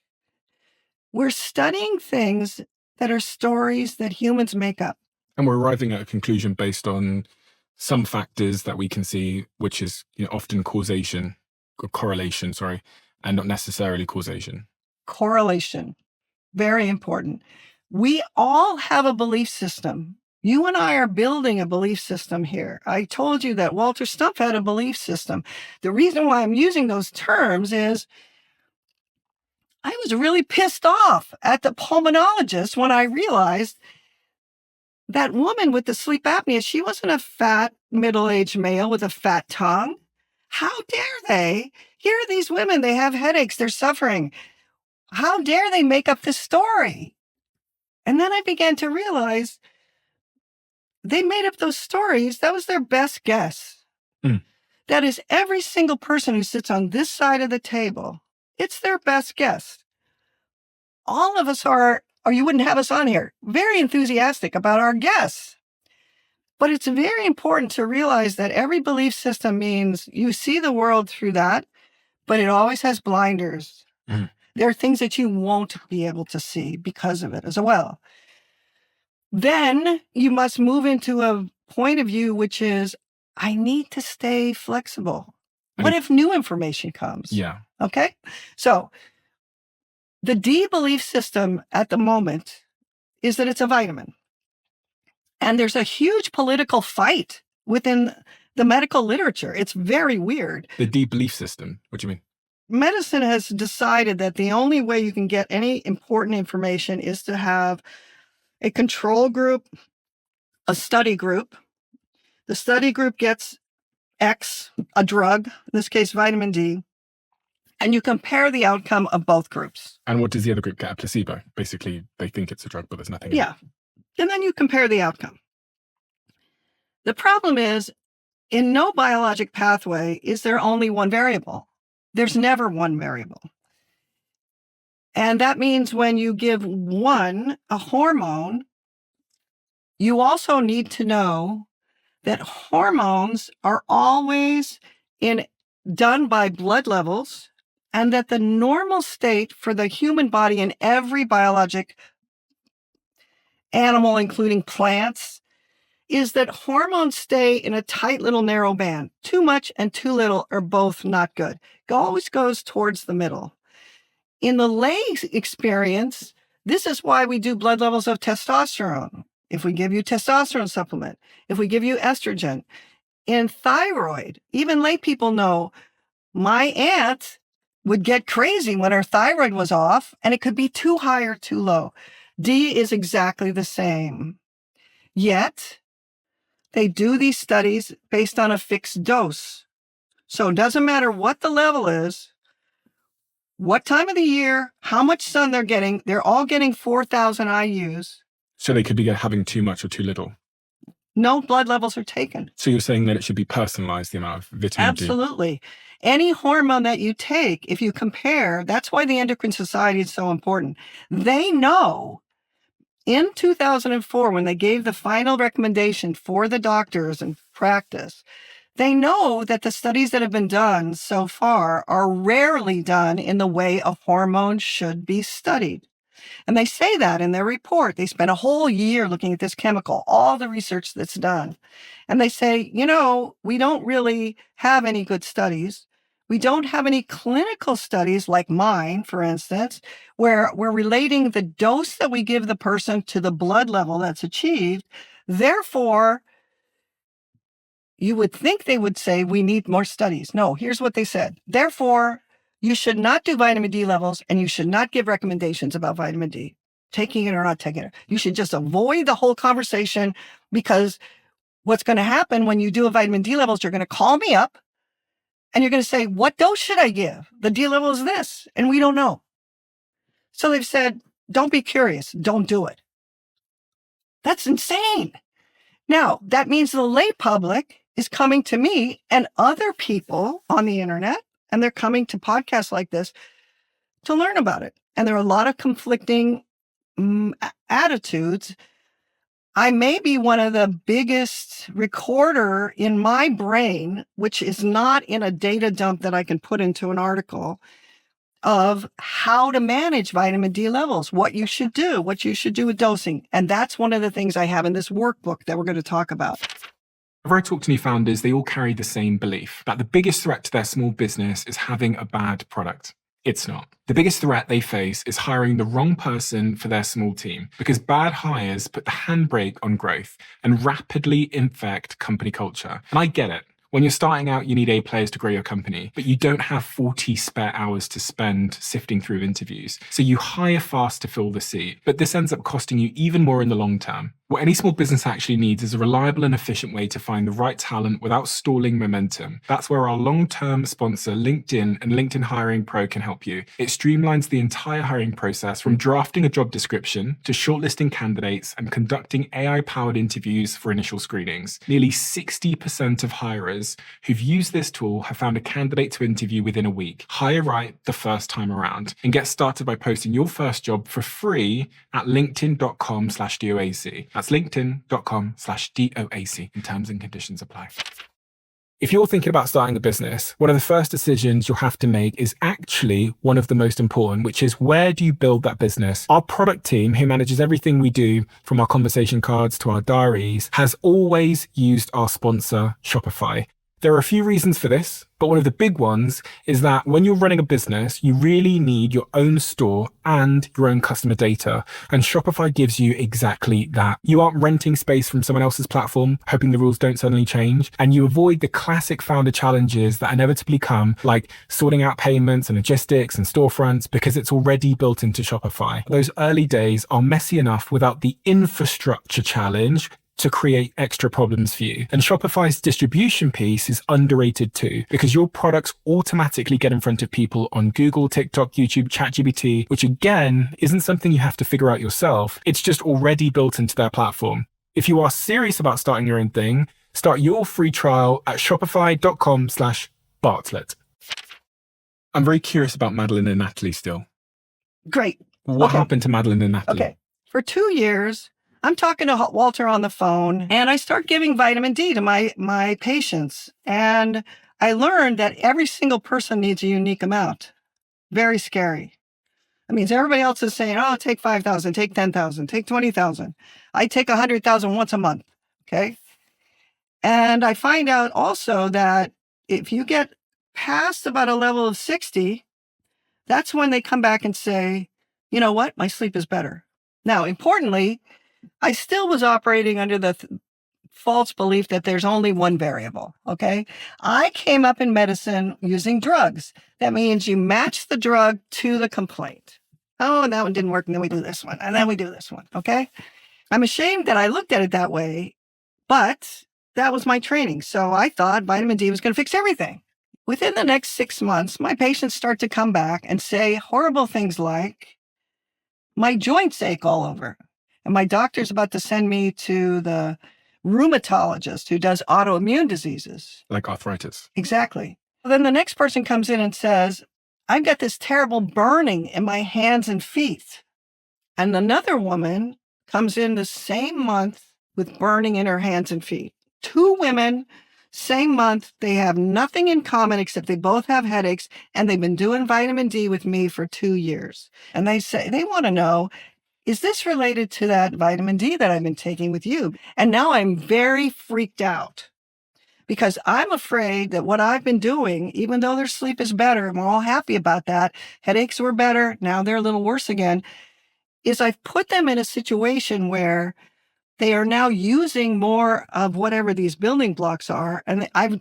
We're studying things that are stories that humans make up. And we're arriving at a conclusion based on some factors that we can see, which is often causation, or correlation, sorry, and not necessarily causation. Correlation. Very important. We all have a belief system. You and I are building a belief system here. I told you that Walter Stumpf had a belief system. The reason why I'm using those terms is I was really pissed off at the pulmonologist when I realized that woman with the sleep apnea, she wasn't a fat middle-aged male with a fat tongue. How dare they? Here are these women, they have headaches, they're suffering. How dare they make up this story? And then I began to realize they made up those stories. That was their best guess. Mm. That is every single person who sits on this side of the table. It's their best guess. All of us are, or you wouldn't have us on here, very enthusiastic about our guests. But it's very important to realize that every belief system means you see the world through that, but it always has blinders. Mm. There are things that you won't be able to see because of it as well. Then you must move into a point of view, which is, I need to stay flexible. What if new information comes? Yeah. Okay. So the D belief system at the moment is that it's a vitamin. And there's a huge political fight within the medical literature. It's very weird. The D belief system. What do you mean? Medicine has decided that the only way you can get any important information is to have a control group, a study group. The study group gets X, a drug, in this case, vitamin D, and you compare the outcome of both groups. And what does the other group get? A placebo. Basically, they think it's a drug, but there's nothing in it. Yeah. And then you compare the outcome. The problem is, in no biologic pathway is there only one variable. There's never one variable. And that means when you give one a hormone, you also need to know that hormones are always done by blood levels, and that the normal state for the human body and every biologic animal, including plants, is that hormones stay in a tight little narrow band. Too much and too little are both not good. It always goes towards the middle. In the lay experience, this is why we do blood levels of testosterone. If we give you testosterone supplement, if we give you estrogen, in thyroid, even lay people know my aunt would get crazy when her thyroid was off, and it could be too high or too low. D is exactly the same. Yet, they do these studies based on a fixed dose. So it doesn't matter what the level is, what time of the year, how much sun they're getting. They're all getting 4,000 IUs. So they could be having too much or too little. No blood levels are taken. So you're saying that it should be personalized, the amount of vitamin D? Absolutely. Any hormone that you take, if you compare, that's why the Endocrine Society is so important. They know in 2004, when they gave the final recommendation for the doctors and practice, they know that the studies that have been done so far are rarely done in the way a hormone should be studied. And they say that in their report. They spent a whole year looking at this chemical, all the research that's done. And they say, we don't really have any good studies. We don't have any clinical studies like mine, for instance, where we're relating the dose that we give the person to the blood level that's achieved. Therefore, you would think they would say we need more studies. No, here's what they said. Therefore, you should not do vitamin D levels, and you should not give recommendations about vitamin D, taking it or not taking it. You should just avoid the whole conversation, because what's going to happen when you do a vitamin D levels, you're going to call me up and you're going to say, what dose should I give? The D level is this, and we don't know. So they've said, don't be curious. Don't do it. That's insane. Now, that means the lay public is coming to me and other people on the internet, and they're coming to podcasts like this to learn about it. And there are a lot of conflicting attitudes. I may be one of the biggest recorder in my brain, which is not in a data dump that I can put into an article, of how to manage vitamin D levels, what you should do with dosing. And that's one of the things I have in this workbook that we're going to talk about. Whenever I talk to new founders, they all carry the same belief that the biggest threat to their small business is having a bad product. It's not. The biggest threat they face is hiring the wrong person for their small team, because bad hires put the handbrake on growth and rapidly infect company culture. And I get it. When you're starting out, you need A players to grow your company, but you don't have 40 spare hours to spend sifting through interviews. So you hire fast to fill the seat, but this ends up costing you even more in the long term. What any small business actually needs is a reliable and efficient way to find the right talent without stalling momentum. That's where our long-term sponsor, LinkedIn and LinkedIn Hiring Pro, can help you. It streamlines the entire hiring process, from drafting a job description to shortlisting candidates and conducting AI-powered interviews for initial screenings. Nearly 60% of hirers who've used this tool have found a candidate to interview within a week. Hire right the first time around, and get started by posting your first job for free at linkedin.com/DOAC. That's linkedin.com/DOAC. In terms and conditions apply. If you're thinking about starting a business, one of the first decisions you'll have to make is actually one of the most important, which is, where do you build that business? Our product team, who manages everything we do, from our conversation cards to our diaries, has always used our sponsor, Shopify. There are a few reasons for this, but one of the big ones is that when you're running a business, you really need your own store and your own customer data. And Shopify gives you exactly that. You aren't renting space from someone else's platform, hoping the rules don't suddenly change. And you avoid the classic founder challenges that inevitably come, like sorting out payments and logistics and storefronts, because it's already built into Shopify. Those early days are messy enough without the infrastructure challenge to create extra problems for you. And Shopify's distribution piece is underrated too, because your products automatically get in front of people on Google, TikTok, YouTube, ChatGPT, which again, isn't something you have to figure out yourself. It's just already built into their platform. If you are serious about starting your own thing, start your free trial at shopify.com/Bartlett. I'm very curious about Madeline and Natalie still. Great. What happened to Madeline and Natalie? Okay. For 2 years, I'm talking to Walter on the phone, and I start giving vitamin D to my patients. And I learned that every single person needs a unique amount. Very scary. I mean, everybody else is saying, oh, take 5,000, take 10,000, take 20,000. I take 100,000 once a month. Okay. And I find out also that if you get past about a level of 60, that's when they come back and say, you know what? My sleep is better. Now, importantly, I still was operating under the false belief that there's only one variable, okay? I came up in medicine using drugs. That means you match the drug to the complaint. Oh, and that one didn't work, and then we do this one, and then we do this one, okay? I'm ashamed that I looked at it that way, but that was my training. So I thought vitamin D was going to fix everything. Within the next 6 months, my patients start to come back and say horrible things like, my joints ache all over. And my doctor's about to send me to the rheumatologist who does autoimmune diseases. Like arthritis. Exactly. Then the next person comes in and says, I've got this terrible burning in my hands and feet. And another woman comes in the same month with burning in her hands and feet. 2 women, same month. They have nothing in common except they both have headaches, and they've been doing vitamin D with me for 2 years. And they say, they want to know, is this related to that vitamin D that I've been taking with you? And now I'm very freaked out because I'm afraid that what I've been doing, even though their sleep is better, and we're all happy about that, headaches were better, now they're a little worse again, is I've put them in a situation where they are now using more of whatever these building blocks are. And I've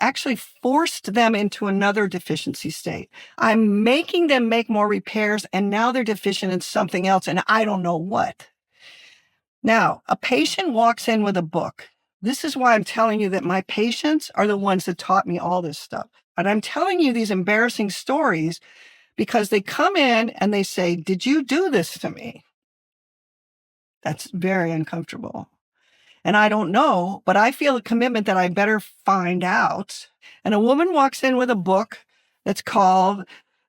actually forced them into another deficiency state. I'm making them make more repairs, and now they're deficient in something else, and I don't know what. Now, a patient walks in with a book. This is why I'm telling you that my patients are the ones that taught me all this stuff. And I'm telling you these embarrassing stories because they come in and they say, did you do this to me? That's very uncomfortable. And I don't know, but I feel a commitment that I better find out. And a woman walks in with a book that's called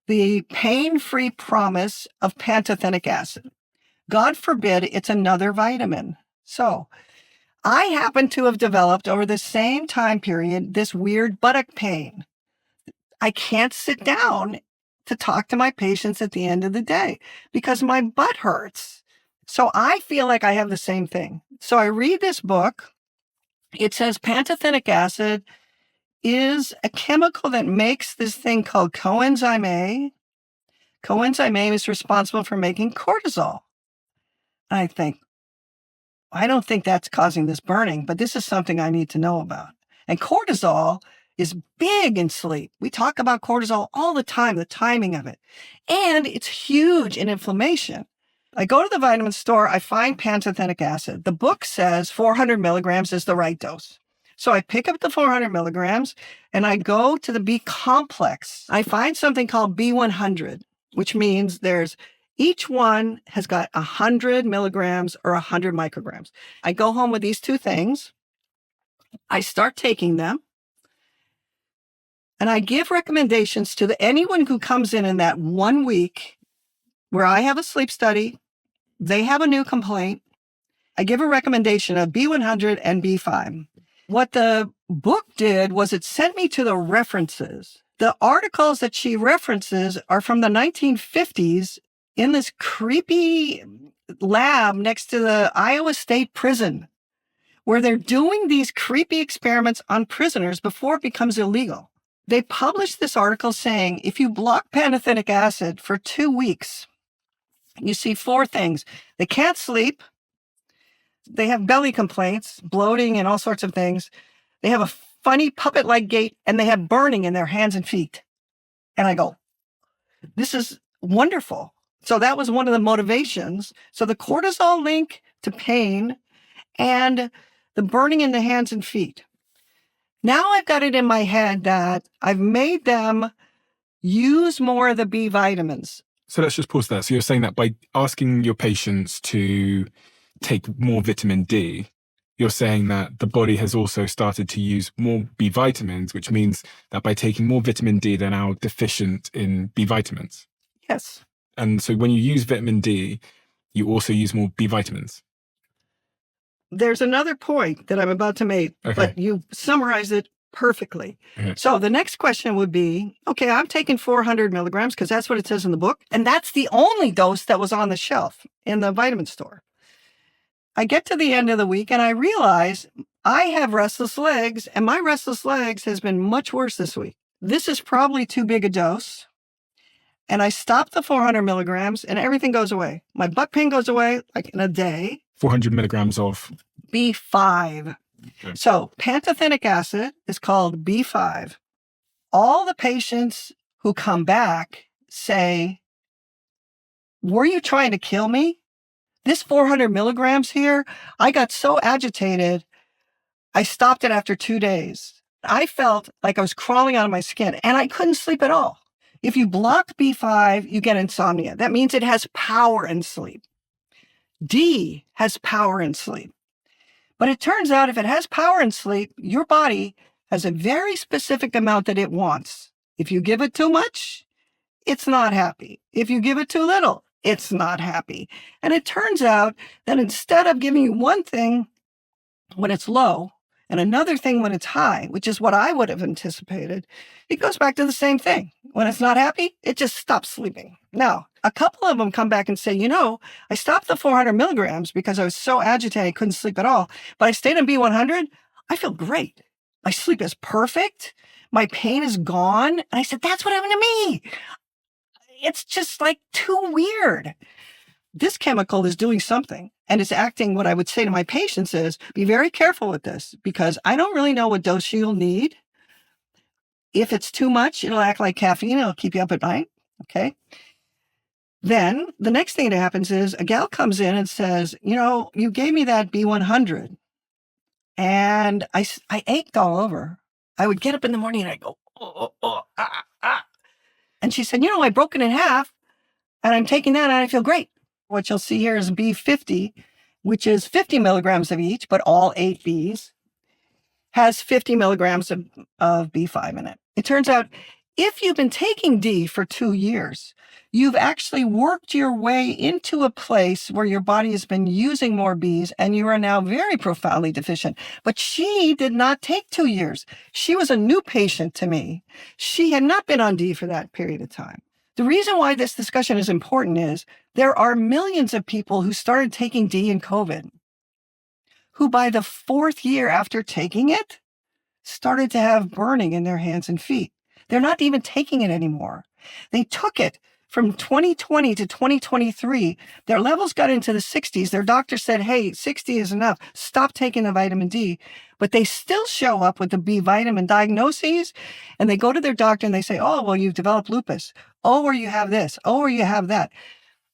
The Pain-Free Promise of Pantothenic Acid. God forbid it's another vitamin. So I happen to have developed over the same time period this weird buttock pain. I can't sit down to talk to my patients at the end of the day because my butt hurts. So I feel like I have the same thing. So I read this book. It says pantothenic acid is a chemical that makes this thing called coenzyme A. Coenzyme A is responsible for making cortisol. I think, I don't think that's causing this burning, but this is something I need to know about. And cortisol is big in sleep. We talk about cortisol all the time, the timing of it. And it's huge in inflammation. I go to the vitamin store, I find pantothenic acid. The book says 400 milligrams is the right dose. So I pick up the 400 milligrams and I go to the B complex. I find something called B100, which means each one has got 100 milligrams or 100 micrograms. I go home with these 2 things. I start taking them. And I give recommendations to anyone who comes in that 1 week where I have a sleep study, they have a new complaint. I give a recommendation of B100 and B5. What the book did was it sent me to the references. The articles that she references are from the 1950s in this creepy lab next to the Iowa State Prison, where they're doing these creepy experiments on prisoners before it becomes illegal. They published this article saying, if you block pantothenic acid for 2 weeks, you see 4 things. They can't sleep. They have belly complaints, bloating and all sorts of things. They have a funny puppet-like gait, and they have burning in their hands and feet. And I go, this is wonderful. So that was one of the motivations. So the cortisol link to pain and the burning in the hands and feet. Now I've got it in my head that I've made them use more of the B vitamins. So let's just pause there. So you're saying that by asking your patients to take more vitamin D, you're saying that the body has also started to use more B vitamins, which means that by taking more vitamin D, they're now deficient in B vitamins. Yes. And so when you use vitamin D, you also use more B vitamins. There's another point that I'm about to make, but you summarize it perfectly. Okay. So the next question would be, okay, I'm taking 400 milligrams because that's what it says in the book. And that's the only dose that was on the shelf in the vitamin store. I get to the end of the week and I realize I have restless legs, and my restless legs has been much worse this week. This is probably too big a dose. And I stop the 400 milligrams and everything goes away. My butt pain goes away like in a day. 400 milligrams of B5. Okay. So pantothenic acid is called B5. All the patients who come back say, were you trying to kill me? This 400 milligrams here, I got so agitated, I stopped it after 2 days. I felt like I was crawling out of my skin and I couldn't sleep at all. If you block B5, you get insomnia. That means it has power in sleep. D has power in sleep. But it turns out if it has power in sleep, your body has a very specific amount that it wants. If you give it too much, it's not happy. If you give it too little, it's not happy. And it turns out that instead of giving you one thing when it's low and another thing when it's high, which is what I would have anticipated, it goes back to the same thing. When it's not happy, it just stops sleeping. Now, a couple of them come back and say, I stopped the 400 milligrams because I was so agitated I couldn't sleep at all, but I stayed on B100. I feel great. My sleep is perfect. My pain is gone. And I said, that's what happened to me. It's just like too weird. This chemical is doing something, and it's acting. What I would say to my patients is, be very careful with this because I don't really know what dose you'll need. If it's too much, it'll act like caffeine. It'll keep you up at night. Okay. Then the next thing that happens is a gal comes in and says, you gave me that B100 and I ached all over. I would get up in the morning and I go, ah. And she said, I broke it in half and I'm taking that and I feel great. What you'll see here is B50, which is 50 milligrams of each, but all 8 Bs, has 50 milligrams of B5 in it. It turns out if you've been taking D for 2 years, you've actually worked your way into a place where your body has been using more Bs and you are now very profoundly deficient. But she did not take 2 years. She was a new patient to me. She had not been on D for that period of time. The reason why this discussion is important is there are millions of people who started taking D in COVID, who by the 4th year after taking it, started to have burning in their hands and feet. They're not even taking it anymore. They took it from 2020 to 2023. Their levels got into the 60s. Their doctor said, hey, 60 is enough. Stop taking the vitamin D. But they still show up with the B vitamin diagnoses, and they go to their doctor and they say, oh, well, you've developed lupus. Oh, or you have this. Oh, or you have that.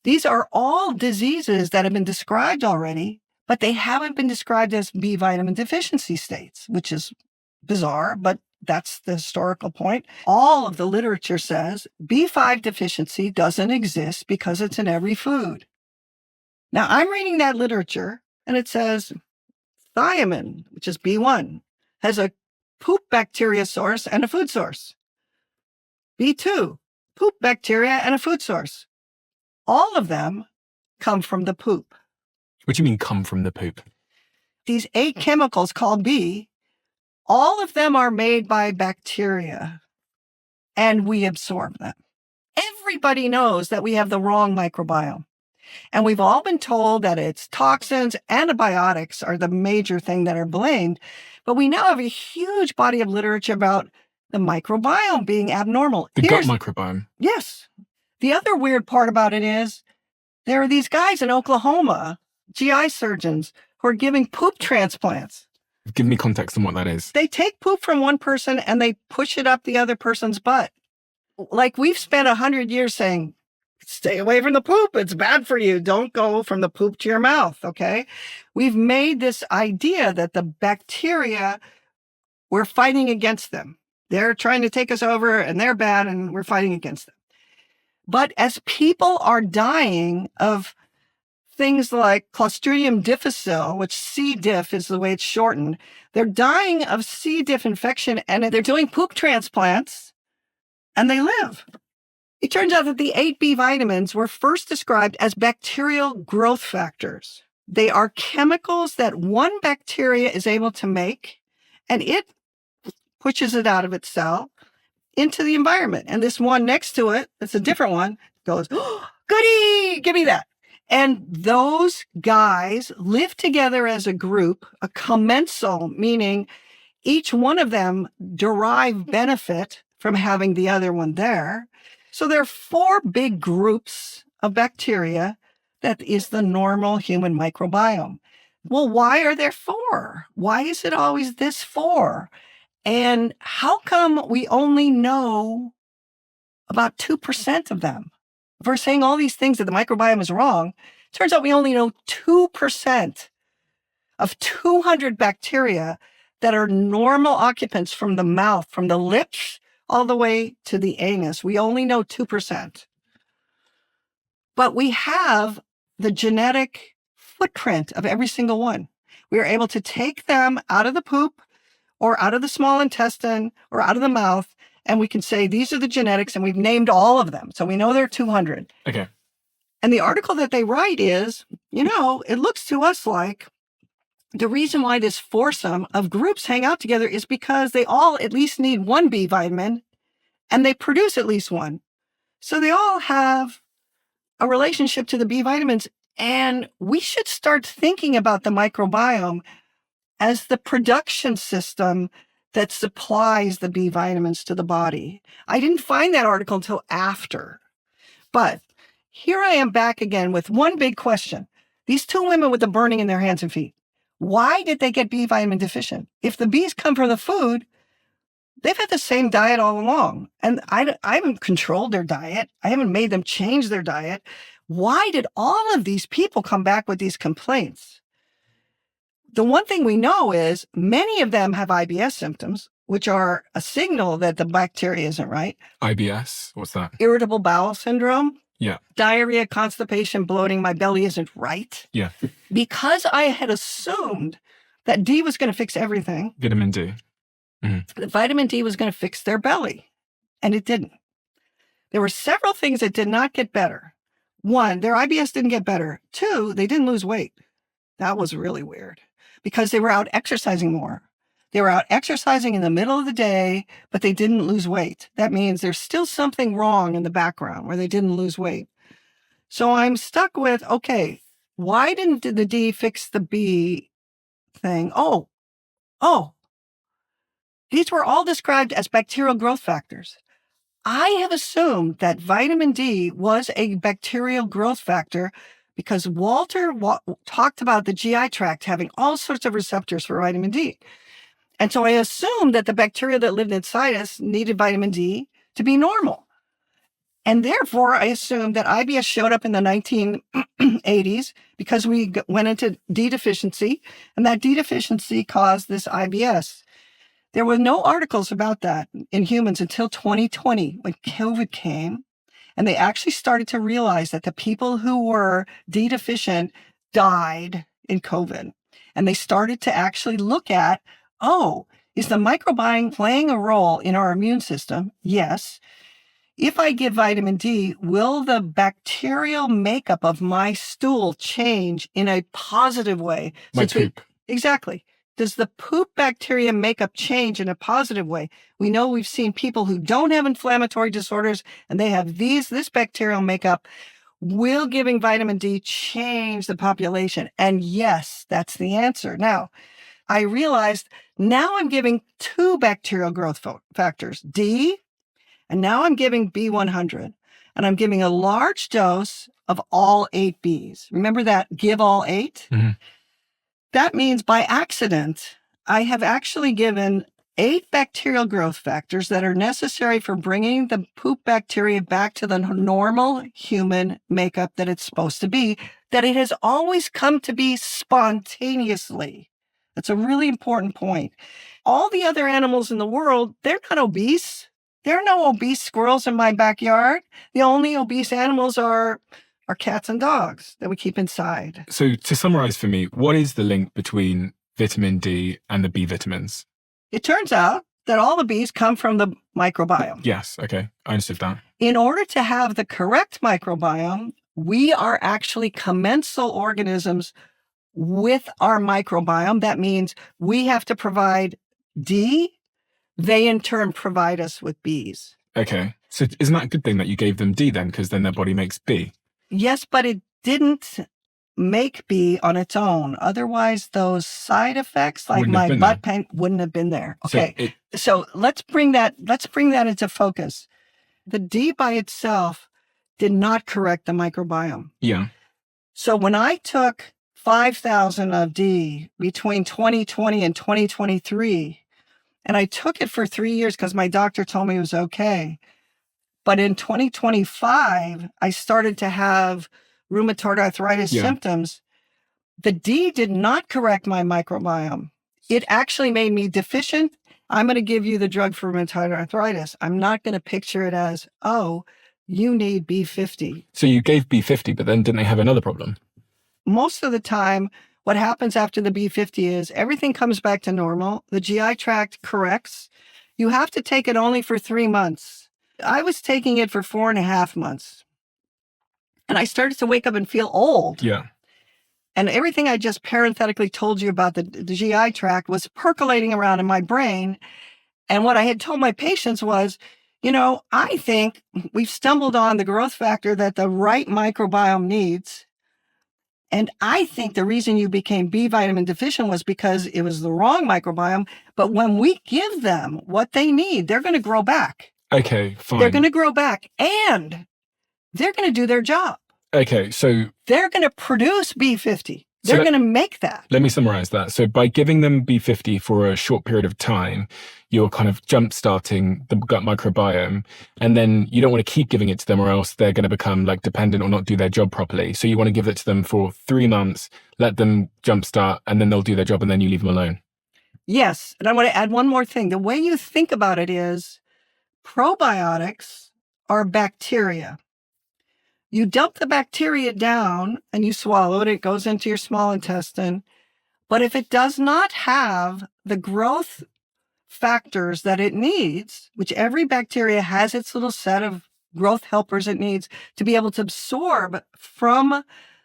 These are all diseases that have been described already, but they haven't been described as B vitamin deficiency states, which is bizarre, but that's the historical point. All of the literature says B5 deficiency doesn't exist because it's in every food. Now, I'm reading that literature, and it says thiamine, which is B1, has a poop bacteria source and a food source. B2, poop bacteria and a food source. All of them come from the poop. What do you mean come from the poop? These 8 chemicals called B, all of them are made by bacteria, and we absorb them. Everybody knows that we have the wrong microbiome. And we've all been told that it's toxins, antibiotics are the major thing that are blamed. But we now have a huge body of literature about the microbiome being abnormal. The gut microbiome. Yes. The other weird part about it is there are these guys in Oklahoma, GI surgeons, who are giving poop transplants. Give me context on what that is. They take poop from one person and they push it up the other person's butt. Like we've spent 100 years saying, stay away from the poop. It's bad for you. Don't go from the poop to your mouth. Okay. We've made this idea that the bacteria, we're fighting against them. They're trying to take us over and they're bad and we're fighting against them. But as people are dying of things like Clostridium difficile, which C. diff is the way it's shortened, they're dying of C. diff infection and they're doing poop transplants and they live. It turns out that the 8B vitamins were first described as bacterial growth factors. They are chemicals that one bacteria is able to make, and it pushes it out of its cell into the environment. And this one next to it, it's a different one, goes, oh, goody, give me that. And those guys live together as a group, a commensal, meaning each one of them derive benefit from having the other one there. So there are 4 big groups of bacteria that is the normal human microbiome. Well, why are there 4? Why is it always this 4? And how come we only know about 2% of them? If we're saying all these things that the microbiome is wrong, it turns out we only know 2% of 200 bacteria that are normal occupants from the mouth, from the lips, all the way to the anus. We only know 2%. But we have the genetic footprint of every single one. We are able to take them out of the poop or out of the small intestine or out of the mouth, and we can say, these are the genetics, and we've named all of them. So we know there are 200. Okay. And the article that they write is, it looks to us like the reason why this foursome of groups hang out together is because they all at least need one B vitamin and they produce at least one. So they all have a relationship to the B vitamins. And we should start thinking about the microbiome as the production system that supplies the B vitamins to the body. I didn't find that article until after. But here I am back again with one big question. These 2 women with the burning in their hands and feet, why did they get B vitamin deficient? If the Bs come from the food, they've had the same diet all along. And I haven't controlled their diet. I haven't made them change their diet. Why did all of these people come back with these complaints? The one thing we know is many of them have IBS symptoms, which are a signal that the bacteria isn't right. IBS, what's that? Irritable bowel syndrome. Yeah. Diarrhea, constipation, bloating, my belly isn't right. Yeah. Because I had assumed that D was going to fix everything. Vitamin D. That vitamin D was going to fix their belly, and it didn't. There were several things that did not get better. 1, their IBS didn't get better. 2, they didn't lose weight. That was really weird because they were out exercising more. They were out exercising in the middle of the day, but they didn't lose weight. That means there's still something wrong in the background where they didn't lose weight. So I'm stuck with, okay, why didn't the D fix the B thing? Oh, these were all described as bacterial growth factors. I have assumed that vitamin D was a bacterial growth factor because Walter talked about the GI tract having all sorts of receptors for vitamin D. And so I assumed that the bacteria that lived inside us needed vitamin D to be normal. And therefore, I assumed that IBS showed up in the 1980s because we went into D deficiency, and that D deficiency caused this IBS. There were no articles about that in humans until 2020 when COVID came, and they actually started to realize that the people who were D deficient died in COVID. And they started to actually look at, is the microbiome playing a role in our immune system? Yes. If I give vitamin D, will the bacterial makeup of my stool change in a positive way? My poop. Exactly. Does the poop bacteria makeup change in a positive way? We know we've seen people who don't have inflammatory disorders and they have this bacterial makeup. Will giving vitamin D change the population? And yes, that's the answer. Now, I realized now I'm giving 2 bacterial growth factors, D, and now I'm giving B100. And I'm giving a large dose of all 8 Bs. Remember that give all 8? Mm-hmm. That means by accident, I have actually given 8 bacterial growth factors that are necessary for bringing the poop bacteria back to the normal human makeup that it's supposed to be, that it has always come to be spontaneously. That's a really important point. All the other animals in the world, they're not obese. There are no obese squirrels in my backyard. The only obese animals are cats and dogs that we keep inside. So to summarize for me, what is the link between vitamin D and the B vitamins? It turns out that all the bees come from the microbiome. Yes, okay, I understood that. In order to have the correct microbiome, we are actually commensal organisms with our microbiome. That means we have to provide D. They in turn provide us with Bs. Okay, so isn't that a good thing that you gave them D then, because then their body makes B? Yes, but it didn't make B on its own. Otherwise, those side effects like my butt pain wouldn't have been there. Okay, so let's bring that into focus. The D by itself did not correct the microbiome. Yeah. So when I took 5,000 of D between 2020 and 2023, and I took it for 3 years because my doctor told me it was okay. But in 2025, I started to have rheumatoid arthritis symptoms. The D did not correct my microbiome. It actually made me deficient. I'm going to give you the drug for rheumatoid arthritis. I'm not going to picture it as, oh, you need B50. So you gave B50, but then didn't they have another problem? Most of the time, what happens after the B50 is everything comes back to normal. The GI tract corrects. You have to take it only for 3 months. I was taking it for 4.5 months. And I started to wake up and feel old. Yeah. And everything I just parenthetically told you about the GI tract was percolating around in my brain. And what I had told my patients was, I think we've stumbled on the growth factor that the right microbiome needs. And I think the reason you became B vitamin deficient was because it was the wrong microbiome. But when we give them what they need, they're going to grow back. Okay, fine. They're going to grow back and they're going to do their job. Okay, so they're going to produce B50. They're going to make that. Let me summarize that. So by giving them B50 for a short period of time, you're kind of jump-starting the gut microbiome, and then you don't want to keep giving it to them or else they're going to become like dependent or not do their job properly. So you want to give it to them for 3 months, let them jumpstart, and then they'll do their job, and then you leave them alone. Yes, and I want to add one more thing. The way you think about it is probiotics are bacteria. You dump the bacteria down and you swallow it. It goes into your small intestine. But if it does not have the growth factors that it needs, which every bacteria has its little set of growth helpers it needs to be able to absorb from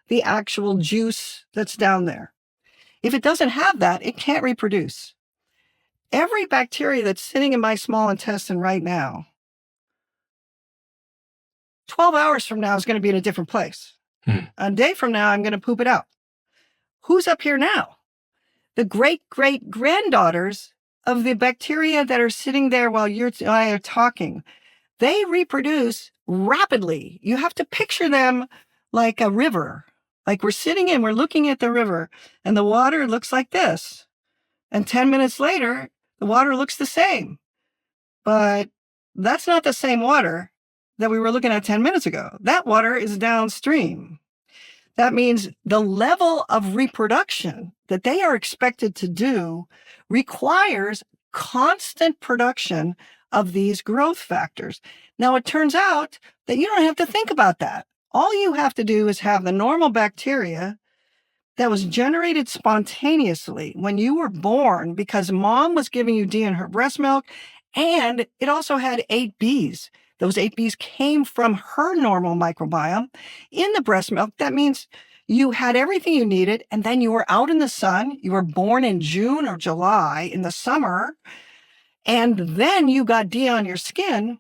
the actual juice that's down there. If it doesn't have that, it can't reproduce. Every bacteria that's sitting in my small intestine right now, 12 hours from now is going to be in a different place. A day from now, I'm going to poop it out. Who's up here now? The great-great-granddaughters of the bacteria that are sitting there while you and I are talking. They reproduce rapidly. You have to picture them like a river. Like we're sitting and we're looking at the river and the water looks like this. And 10 minutes later, the water looks the same. But that's not the same water that we were looking at 10 minutes ago. That water is downstream. That means the level of reproduction that they are expected to do requires constant production of these growth factors. Now, it turns out that you don't have to think about that. All you have to do is have the normal bacteria that was generated spontaneously when you were born because mom was giving you D in her breast milk, and it also had 8 Bs. Those 8 Bs came from her normal microbiome in the breast milk. That means you had everything you needed, and then you were out in the sun. You were born in June or July in the summer, and then you got D on your skin,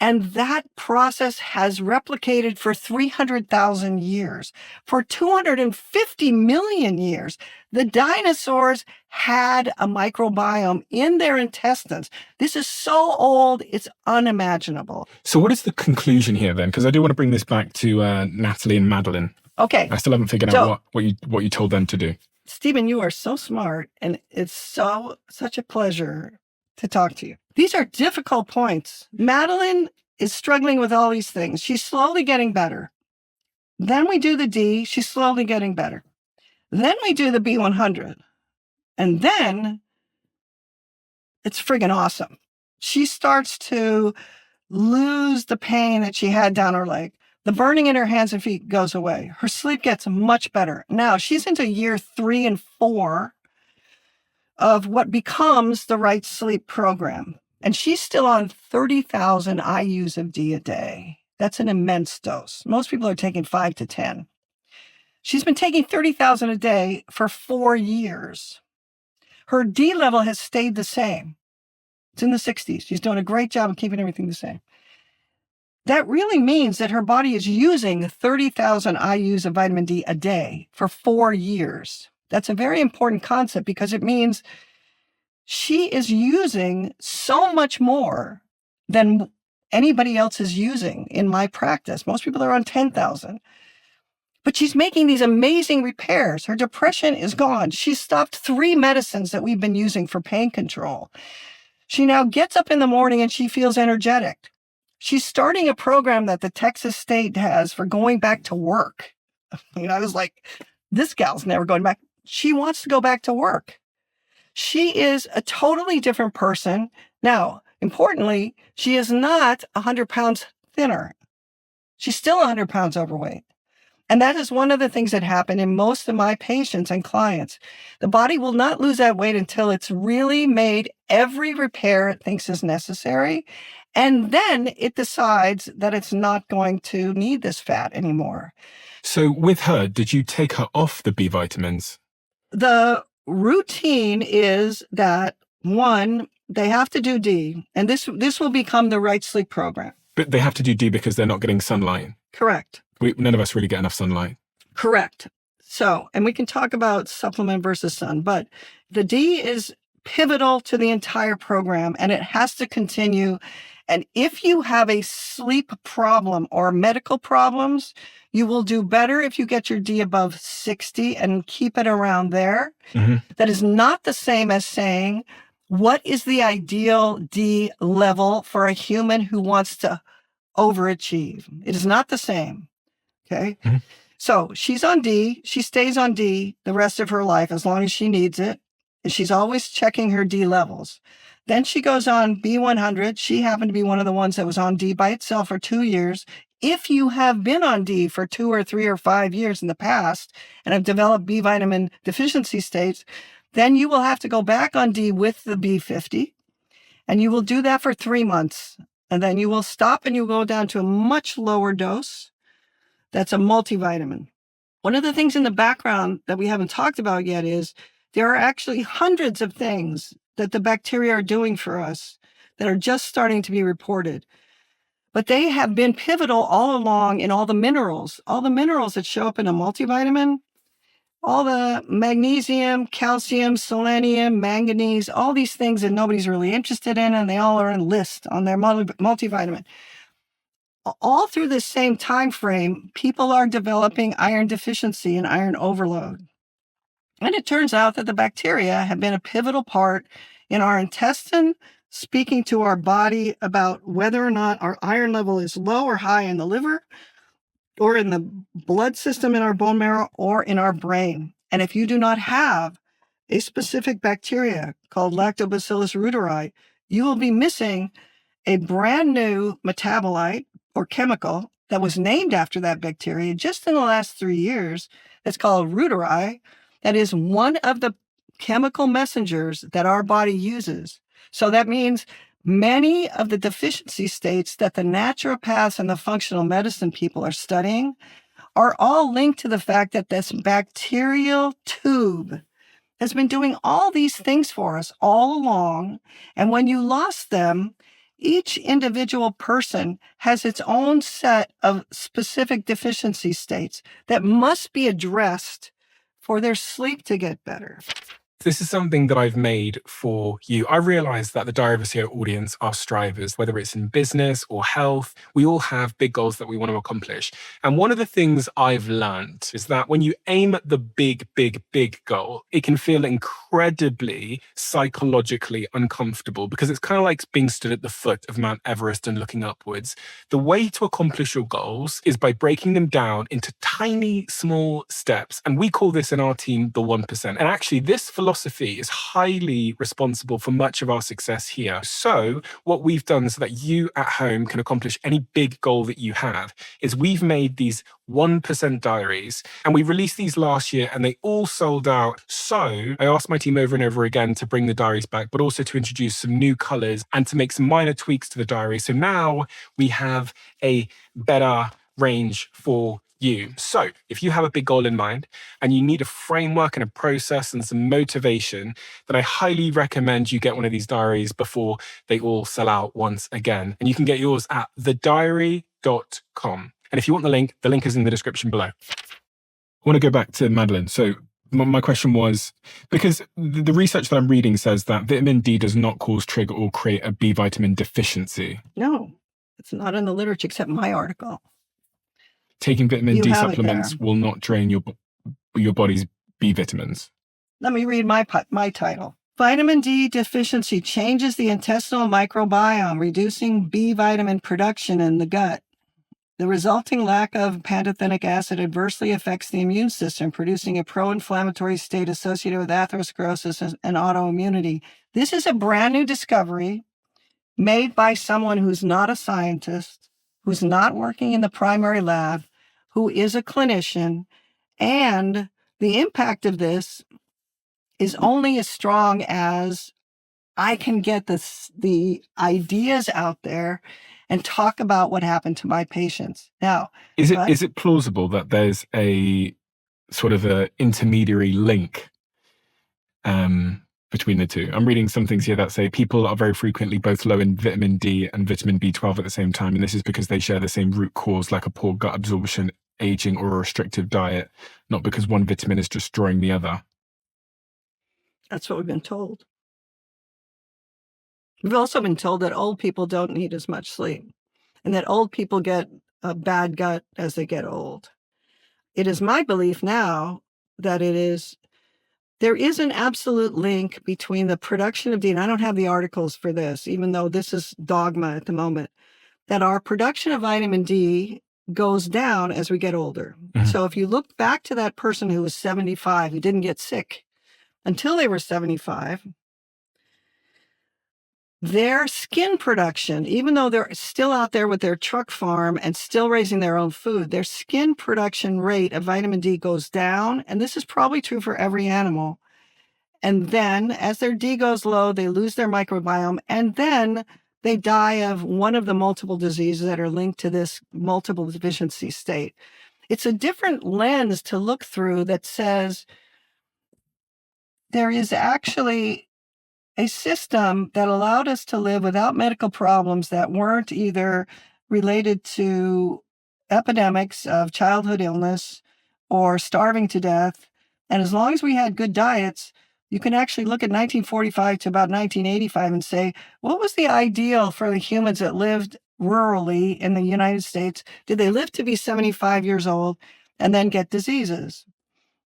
and that process has replicated for 300,000 years. For 250 million years, the dinosaurs had a microbiome in their intestines. This is so old, it's unimaginable. So what is the conclusion here then? Because I do want to bring this back to Natalie and Madeline. Okay. I still haven't figured out what you told them to do. Stephen, you are so smart, and it's such a pleasure to talk to you. These are difficult points. Madeline is struggling with all these things. She's slowly getting better. Then we do the D. She's slowly getting better. Then we do the B100. And then it's friggin' awesome. She starts to lose the pain that she had down her leg. The burning in her hands and feet goes away. Her sleep gets much better. Now she's into year 3 and 4 of what becomes the Right Sleep program. And she's still on 30,000 IUs of D a day. That's an immense dose. Most people are taking 5 to 10. She's been taking 30,000 a day for 4 years. Her D level has stayed the same. It's in the 60s. She's doing a great job of keeping everything the same. That really means that her body is using 30,000 IUs of vitamin D a day for 4 years. That's a very important concept because it means she is using so much more than anybody else is using in my practice. Most people are on 10,000. But she's making these amazing repairs. Her depression is gone. She's stopped 3 medicines that we've been using for pain control. She now gets up in the morning and she feels energetic. She's starting a program that the Texas state has for going back to work. I was like, this gal's never going back. She wants to go back to work. She is a totally different person. Now, importantly, she is not 100 pounds thinner. She's still 100 pounds overweight. And that is one of the things that happen in most of my patients and clients. The body will not lose that weight until it's really made every repair it thinks is necessary. And then it decides that it's not going to need this fat anymore. So with her, did you take her off the B vitamins? The routine is that, 1, they have to do D, and this will become the Right Sleep program. But they have to do D because they're not getting sunlight. Correct. None of us really get enough sunlight. Correct. So, and we can talk about supplement versus sun, but the D is pivotal to the entire program and it has to continue. And if you have a sleep problem or medical problems, you will do better if you get your D above 60 and keep it around there. Mm-hmm. That is not the same as saying, what is the ideal D level for a human who wants to overachieve? It is not the same. Okay. Mm-hmm. So she's on D. She stays on D the rest of her life as long as she needs it. And she's always checking her D levels. Then she goes on B100. She happened to be one of the ones that was on D by itself for 2 years. If you have been on D for 2 or 3 or 5 years in the past and have developed B vitamin deficiency states, then you will have to go back on D with the B50. And you will do that for 3 months. And then you will stop and you go down to a much lower dose. That's a multivitamin. One of the things in the background that we haven't talked about yet is there are actually hundreds of things that the bacteria are doing for us that are just starting to be reported. But they have been pivotal all along in all the minerals that show up in a multivitamin, all the magnesium, calcium, selenium, manganese, all these things that nobody's really interested in, and they all are in list on their multivitamin. All through this same time frame, people are developing iron deficiency and iron overload. And it turns out that the bacteria have been a pivotal part in our intestine, speaking to our body about whether or not our iron level is low or high in the liver, or in the blood system in our bone marrow, or in our brain. And if you do not have a specific bacteria called Lactobacillus reuteri, you will be missing a brand new metabolite or chemical that was named after that bacteria just in the last 3 years. That's called reuteri. That is one of the chemical messengers that our body uses. So that means many of the deficiency states that the naturopaths and the functional medicine people are studying are all linked to the fact that this bacterial tube has been doing all these things for us all along. And when you lost them, each individual person has its own set of specific deficiency states that must be addressed for their sleep to get better. This is something that I've made for you. I realize that the Diary of a CEO audience are strivers, whether it's in business or health. We all have big goals that we want to accomplish. And one of the things I've learned is that when you aim at the big, big, big goal, it can feel incredibly psychologically uncomfortable because it's kind of like being stood at the foot of Mount Everest and looking upwards. The way to accomplish your goals is by breaking them down into tiny, small steps. And we call this in our team the 1%. And actually, this philosophy is highly responsible for much of our success here. So what we've done so that you at home can accomplish any big goal that you have is we've made these 1% diaries, and we released these last year and they all sold out. So I asked my team over and over again to bring the diaries back, but also to introduce some new colors and to make some minor tweaks to the diary. So now we have a better range for you. So if you have a big goal in mind and you need a framework and a process and some motivation, then I highly recommend you get one of these diaries before they all sell out once again. And you can get yours at thediary.com. And if you want the link is in the description below. I want to go back to Madeline. So my question was, because the research that I'm reading says that vitamin D does not cause, trigger, or create a B vitamin deficiency. No, it's not in the literature except my article. Taking vitamin D supplements will not drain your body's B vitamins. Let me read my title. Vitamin D deficiency changes the intestinal microbiome, reducing B vitamin production in the gut. The resulting lack of pantothenic acid adversely affects the immune system, producing a pro-inflammatory state associated with atherosclerosis and autoimmunity. This is a brand new discovery made by someone who's not a scientist, who's not working in the primary lab, who is a clinician, and the impact of this is only as strong as I can get the ideas out there and talk about what happened to my patients. Now, is it plausible that there's a sort of a intermediary link between the two? I'm reading some things here that say people are very frequently both low in vitamin D and vitamin B12 at the same time, and this is because they share the same root cause, like a poor gut absorption, aging, or a restrictive diet, not because one vitamin is destroying the other. That's what we've been told. We've also been told that old people don't need as much sleep and that old people get a bad gut as they get old. It is my belief now that there is an absolute link between the production of D, and I don't have the articles for this, even though this is dogma at the moment, that our production of vitamin D goes down as we get older. Mm-hmm. So if you look back to that person who was 75, who didn't get sick until they were 75, their skin production, even though they're still out there with their truck farm and still raising their own food, their skin production rate of vitamin D goes down. And this is probably true for every animal. And then as their D goes low, they lose their microbiome. And then they die of one of the multiple diseases that are linked to this multiple deficiency state. It's a different lens to look through that says there is actually a system that allowed us to live without medical problems that weren't either related to epidemics of childhood illness or starving to death. And as long as we had good diets, you can actually look at 1945 to about 1985 and say, what was the ideal for the humans that lived rurally in the United States? Did they live to be 75 years old and then get diseases?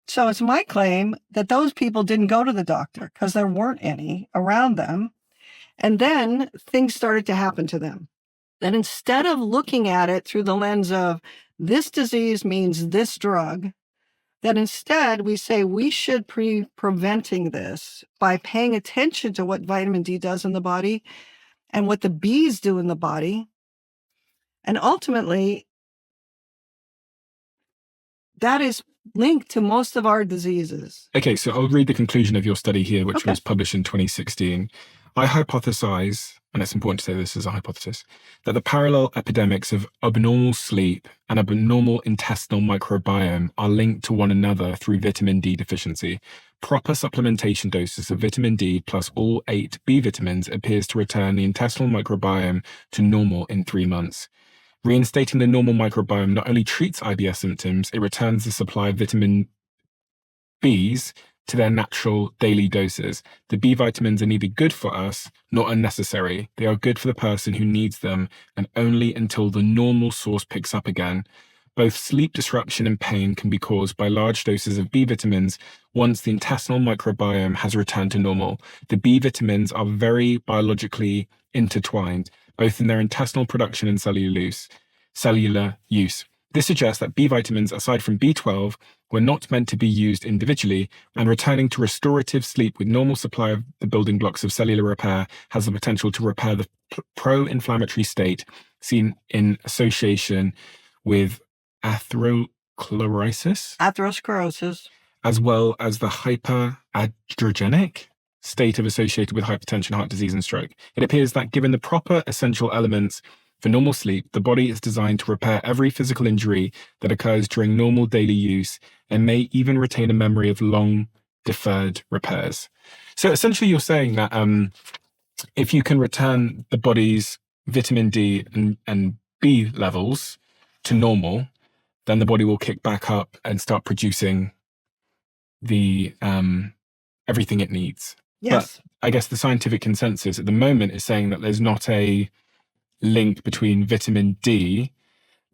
So it's my claim that those people didn't go to the doctor because there weren't any around them. And then things started to happen to them. That instead of looking at it through the lens of this disease means this drug, that instead we say we should be preventing this by paying attention to what vitamin D does in the body and what the Bs do in the body. And ultimately, that is linked to most of our diseases. Okay, so I'll read the conclusion of your study here, which was published in 2016. I hypothesize, and it's important to say this as a hypothesis, that the parallel epidemics of abnormal sleep and abnormal intestinal microbiome are linked to one another through vitamin D deficiency. Proper supplementation doses of vitamin D plus all 8 B vitamins appears to return the intestinal microbiome to normal in 3 months. Reinstating the normal microbiome not only treats IBS symptoms, it returns the supply of vitamin Bs to their natural daily doses. The B vitamins are neither good for us nor unnecessary. They are good for the person who needs them, and only until the normal source picks up again. Both sleep disruption and pain can be caused by large doses of B vitamins once the intestinal microbiome has returned to normal. The B vitamins are very biologically intertwined, both in their intestinal production and cellular use. This suggests that B vitamins, aside from B12, were not meant to be used individually, and returning to restorative sleep with normal supply of the building blocks of cellular repair has the potential to repair the pro-inflammatory state seen in association with atherosclerosis, as well as the hyperandrogenic state of associated with hypertension, heart disease, and stroke. It appears that given the proper essential elements for normal sleep, the body is designed to repair every physical injury that occurs during normal daily use and may even retain a memory of long deferred repairs. So essentially you're saying that if you can return the body's vitamin D and B levels to normal, then the body will kick back up and start producing the everything it needs. yes. But I guess the scientific consensus at the moment is saying that there's not a link between vitamin D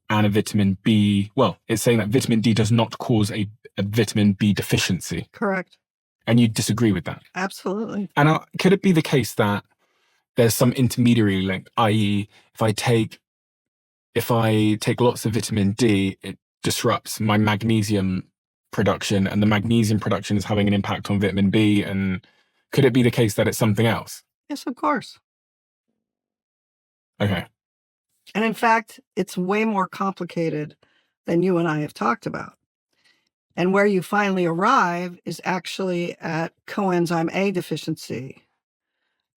and a vitamin B. Well, it's saying that vitamin D does not cause a vitamin B deficiency. Correct. And you disagree with that? Absolutely. And could it be the case that there's some intermediary link, i.e., if I take lots of vitamin D, it disrupts my magnesium production, and the magnesium production is having an impact on vitamin B? And could it be the case that it's something else? Yes, of course. Okay. And in fact, it's way more complicated than you and I have talked about. And where you finally arrive is actually at coenzyme A deficiency.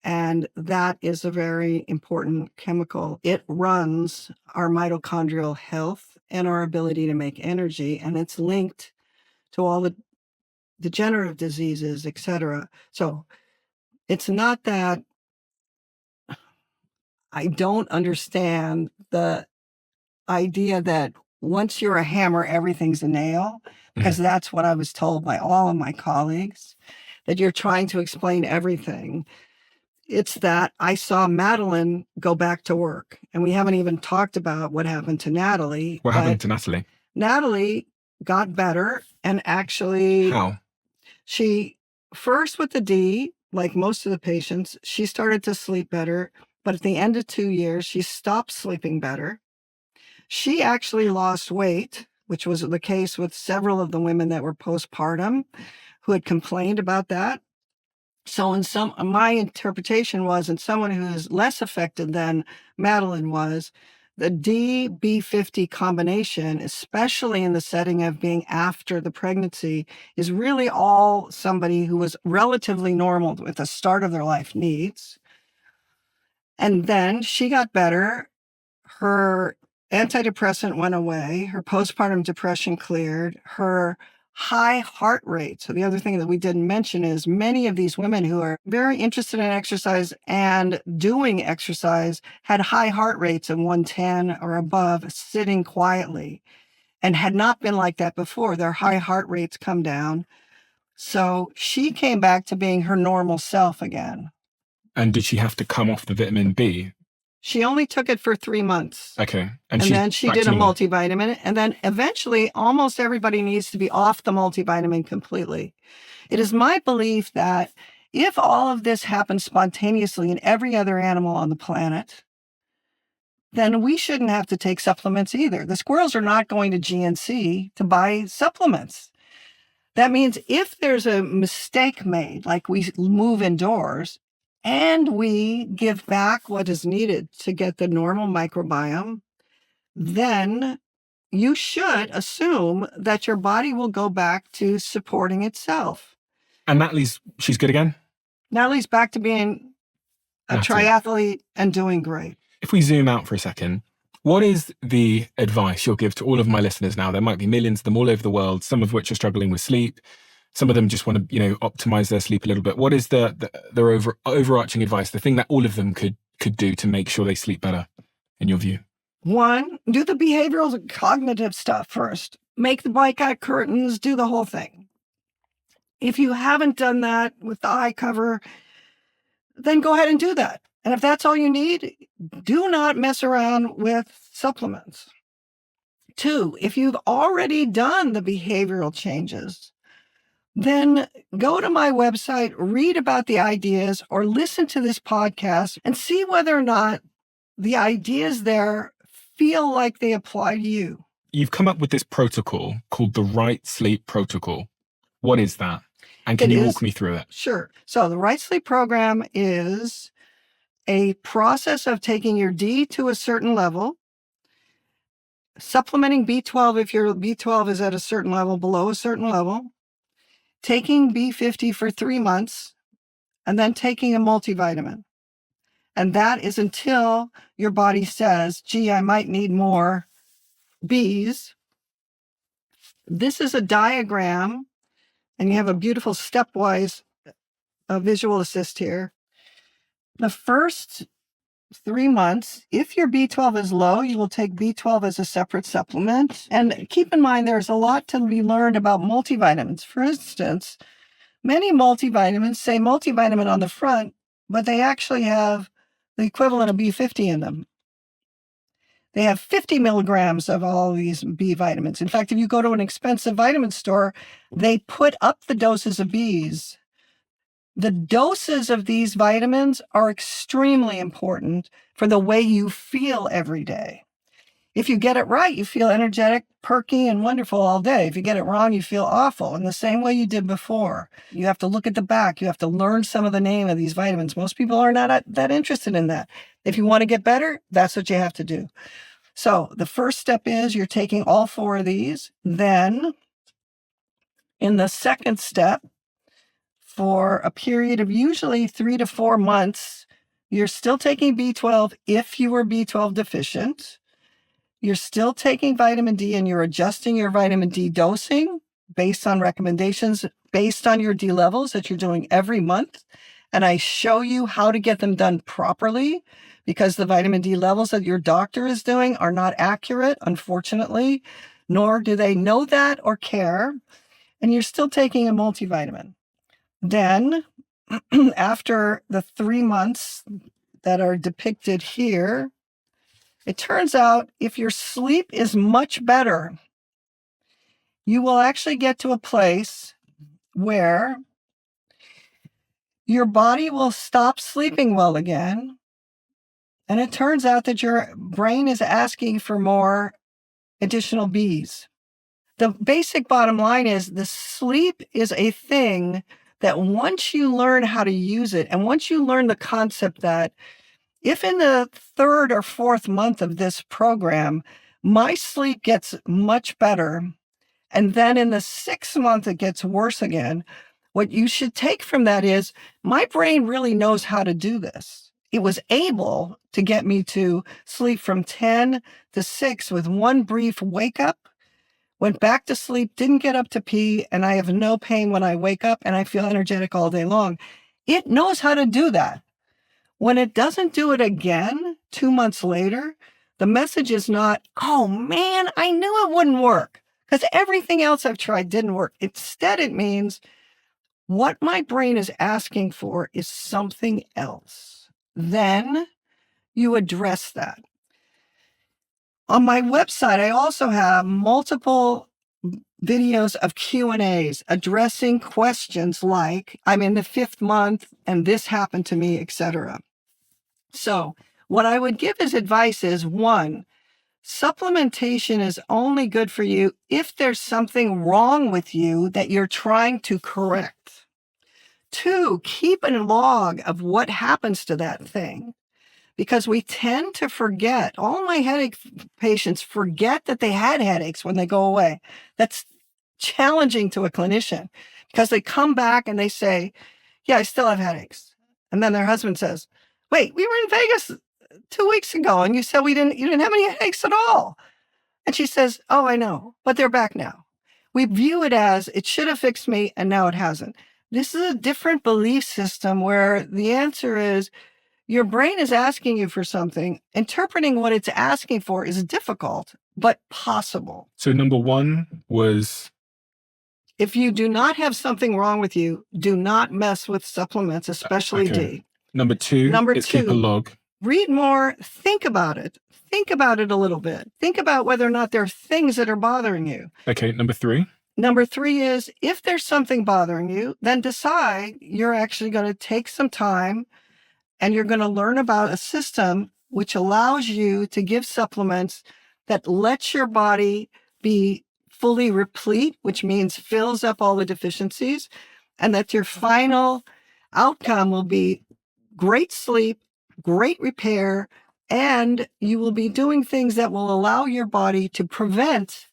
And that is a very important chemical. It runs our mitochondrial health and our ability to make energy, and it's linked to all the degenerative diseases, etc. So it's not that I don't understand the idea that once you're a hammer, everything's a nail, because that's what I was told by all of my colleagues, that you're trying to explain everything. It's that I saw Madeline go back to work, and we haven't even talked about what happened to Natalie. What happened to Natalie? Natalie got better, and actually, How? She first with the D, like most of the patients, she started to sleep better, but at the end of 2 years, she stopped sleeping better. She actually lost weight, which was the case with several of the women that were postpartum who had complained about that. So my interpretation was, in someone who is less affected than Madeline was, the D-B50 combination, especially in the setting of being after the pregnancy, is really all somebody who was relatively normal at the start of their life needs. And then she got better. Her antidepressant went away. Her postpartum depression cleared. Her high heart rate. So the other thing that we didn't mention is many of these women who are very interested in exercise and doing exercise had high heart rates of 110 or above, sitting quietly, and had not been like that before. Their high heart rates come down. So she came back to being her normal self again. And did she have to come off the vitamin B? She only took it for 3 months. Okay. And then she did a multivitamin. And then eventually, almost everybody needs to be off the multivitamin completely. It is my belief that if all of this happens spontaneously in every other animal on the planet, then we shouldn't have to take supplements either. The squirrels are not going to GNC to buy supplements. That means if there's a mistake made, like we move indoors, and we give back what is needed to get the normal microbiome, then you should assume that your body will go back to supporting itself. And Natalie's, she's good again? Natalie's back to being a triathlete and doing great. If we zoom out for a second, what is the advice you'll give to all of my listeners now? There might be millions of them all over the world, some of which are struggling with sleep. Some of them just want to, optimize their sleep a little bit. What is their overarching advice, the thing that all of them could do to make sure they sleep better, in your view? 1, do the behavioral and cognitive stuff first. Make the blackout curtains, do the whole thing. If you haven't done that with the eye cover, then go ahead and do that. And if that's all you need, do not mess around with supplements. 2, if you've already done the behavioral changes, then go to my website, read about the ideas, or listen to this podcast and see whether or not the ideas there feel like they apply to you. You've come up with this protocol called the Right Sleep Protocol. What is that? And can you walk me through it? Sure. So the Right Sleep program is a process of taking your D to a certain level, supplementing B12 if your B12 is at a certain level, below a certain level, taking B50 for 3 months, and then taking a multivitamin. And that is until your body says, gee, I might need more Bs. This is a diagram, and you have a beautiful stepwise visual assist here. The first 3 months, if your B12 is low, you will take B12 as a separate supplement. And keep in mind, there's a lot to be learned about multivitamins. For instance, many multivitamins say multivitamin on the front, but they actually have the equivalent of B50 in them. They have 50 milligrams of all these B vitamins. In fact, if you go to an expensive vitamin store, they put up the doses of Bs. The doses of these vitamins are extremely important for the way you feel every day. If you get it right, you feel energetic, perky, and wonderful all day. If you get it wrong, you feel awful in the same way you did before. You have to look at the back. You have to learn some of the name of these vitamins. Most people are not that interested in that. If you want to get better, that's what you have to do. So the first step is you're taking all 4 of these. Then in the second step, for a period of usually 3 to 4 months, you're still taking B12 if you were B12 deficient. You're still taking vitamin D and you're adjusting your vitamin D dosing based on recommendations, based on your D levels that you're doing every month. And I show you how to get them done properly because the vitamin D levels that your doctor is doing are not accurate, unfortunately, nor do they know that or care. And you're still taking a multivitamin. Then, after the 3 months that are depicted here, it turns out if your sleep is much better, you will actually get to a place where your body will stop sleeping well again. And it turns out that your brain is asking for more additional Bs. The basic bottom line is the sleep is a thing that once you learn how to use it, and once you learn the concept that if in the 3rd or 4th month of this program, my sleep gets much better, and then in the 6th month, it gets worse again, what you should take from that is my brain really knows how to do this. It was able to get me to sleep from 10 to 6 with one brief wake up, went back to sleep, didn't get up to pee, and I have no pain when I wake up and I feel energetic all day long. It knows how to do that. When it doesn't do it again 2 months later, the message is not, oh man, I knew it wouldn't work because everything else I've tried didn't work. Instead, it means what my brain is asking for is something else. Then you address that. On my website, I also have multiple videos of Q&As addressing questions like, I'm in the 5th month and this happened to me, etc. So what I would give as advice is 1, supplementation is only good for you if there's something wrong with you that you're trying to correct. 2, keep a log of what happens to that thing. Because we tend to forget, all my headache patients forget that they had headaches when they go away. That's challenging to a clinician because they come back and they say, yeah, I still have headaches. And then their husband says, wait, we were in Vegas 2 weeks ago and you said you didn't have any headaches at all. And she says, oh, I know, but they're back now. We view it as it should have fixed me and now it hasn't. This is a different belief system where the answer is, your brain is asking you for something. Interpreting what it's asking for is difficult, but possible. So number 1 was If you do not have something wrong with you, do not mess with supplements, especially Okay. D. Number two, Number is keep a two, log. read more, think about it. Think about it a little bit. Think about whether or not there are things that are bothering you. Okay, number three. Number three is if there's something bothering you, then decide you're actually going to take some time and you're going to learn about a system which allows you to give supplements that lets your body be fully replete, which means fills up all the deficiencies, and that your final outcome will be great sleep, great repair, and you will be doing things that will allow your body to prevent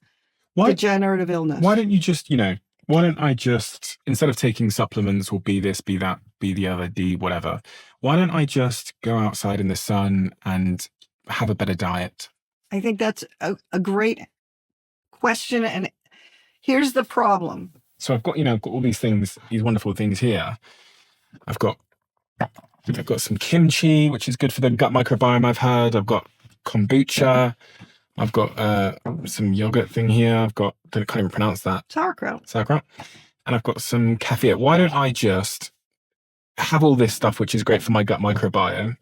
Why, degenerative illness. why don't you just, why don't I just, instead of taking supplements or be this, be that, be the other, D, whatever, why don't I just go outside in the sun and have a better diet? I think that's a great question. And here's the problem. So I've got, I've got all these things, these wonderful things here. I've got some kimchi, which is good for the gut microbiome, I've heard. I've got kombucha. I've got some yogurt thing here. I can't even pronounce that. Sauerkraut. And I've got some kefir. Why don't I just have all this stuff, which is great for my gut microbiome,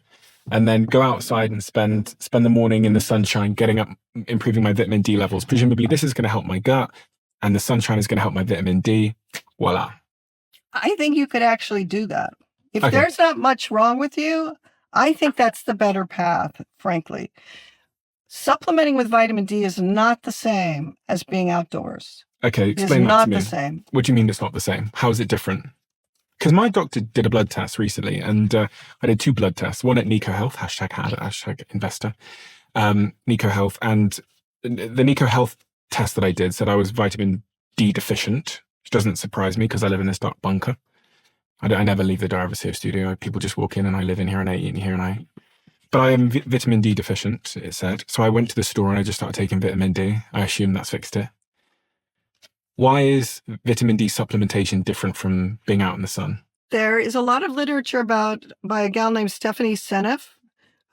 and then go outside and spend the morning in the sunshine, getting up, improving my vitamin D levels. Presumably this is going to help my gut, and the sunshine is going to help my vitamin D. Voila. I think you could actually do that. If Okay. there's not much wrong with you, I think that's the better path, frankly. Supplementing with vitamin D is not the same as being outdoors. Okay, It's explain that not to me. the same. What do you mean it's not the same? How is it different? Because my doctor did a blood test recently, and I did 2 blood tests. One at Nico Health, hashtag investor, Nico Health, and the Nico Health test that I did said I was vitamin D deficient, which doesn't surprise me because I live in this dark bunker. I never leave the Diversio studio. People just walk in and I live in here and I eat in here but I am vitamin D deficient, it said. So I went to the store and I just started taking vitamin D. I assume that's fixed it. Why is vitamin D supplementation different from being out in the sun? There is a lot of literature by a gal named Stephanie Seneff,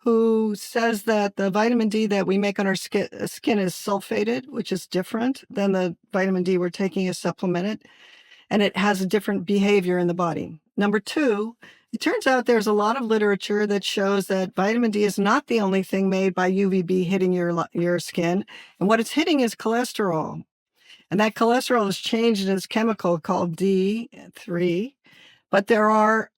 who says that the vitamin D that we make on our skin is sulfated, which is different than the vitamin D we're taking as supplemented, and it has a different behavior in the body. Number 2, it turns out there's a lot of literature that shows that vitamin D is not the only thing made by UVB hitting your skin, and what it's hitting is cholesterol. And that cholesterol is changed in its chemical called D3, but there are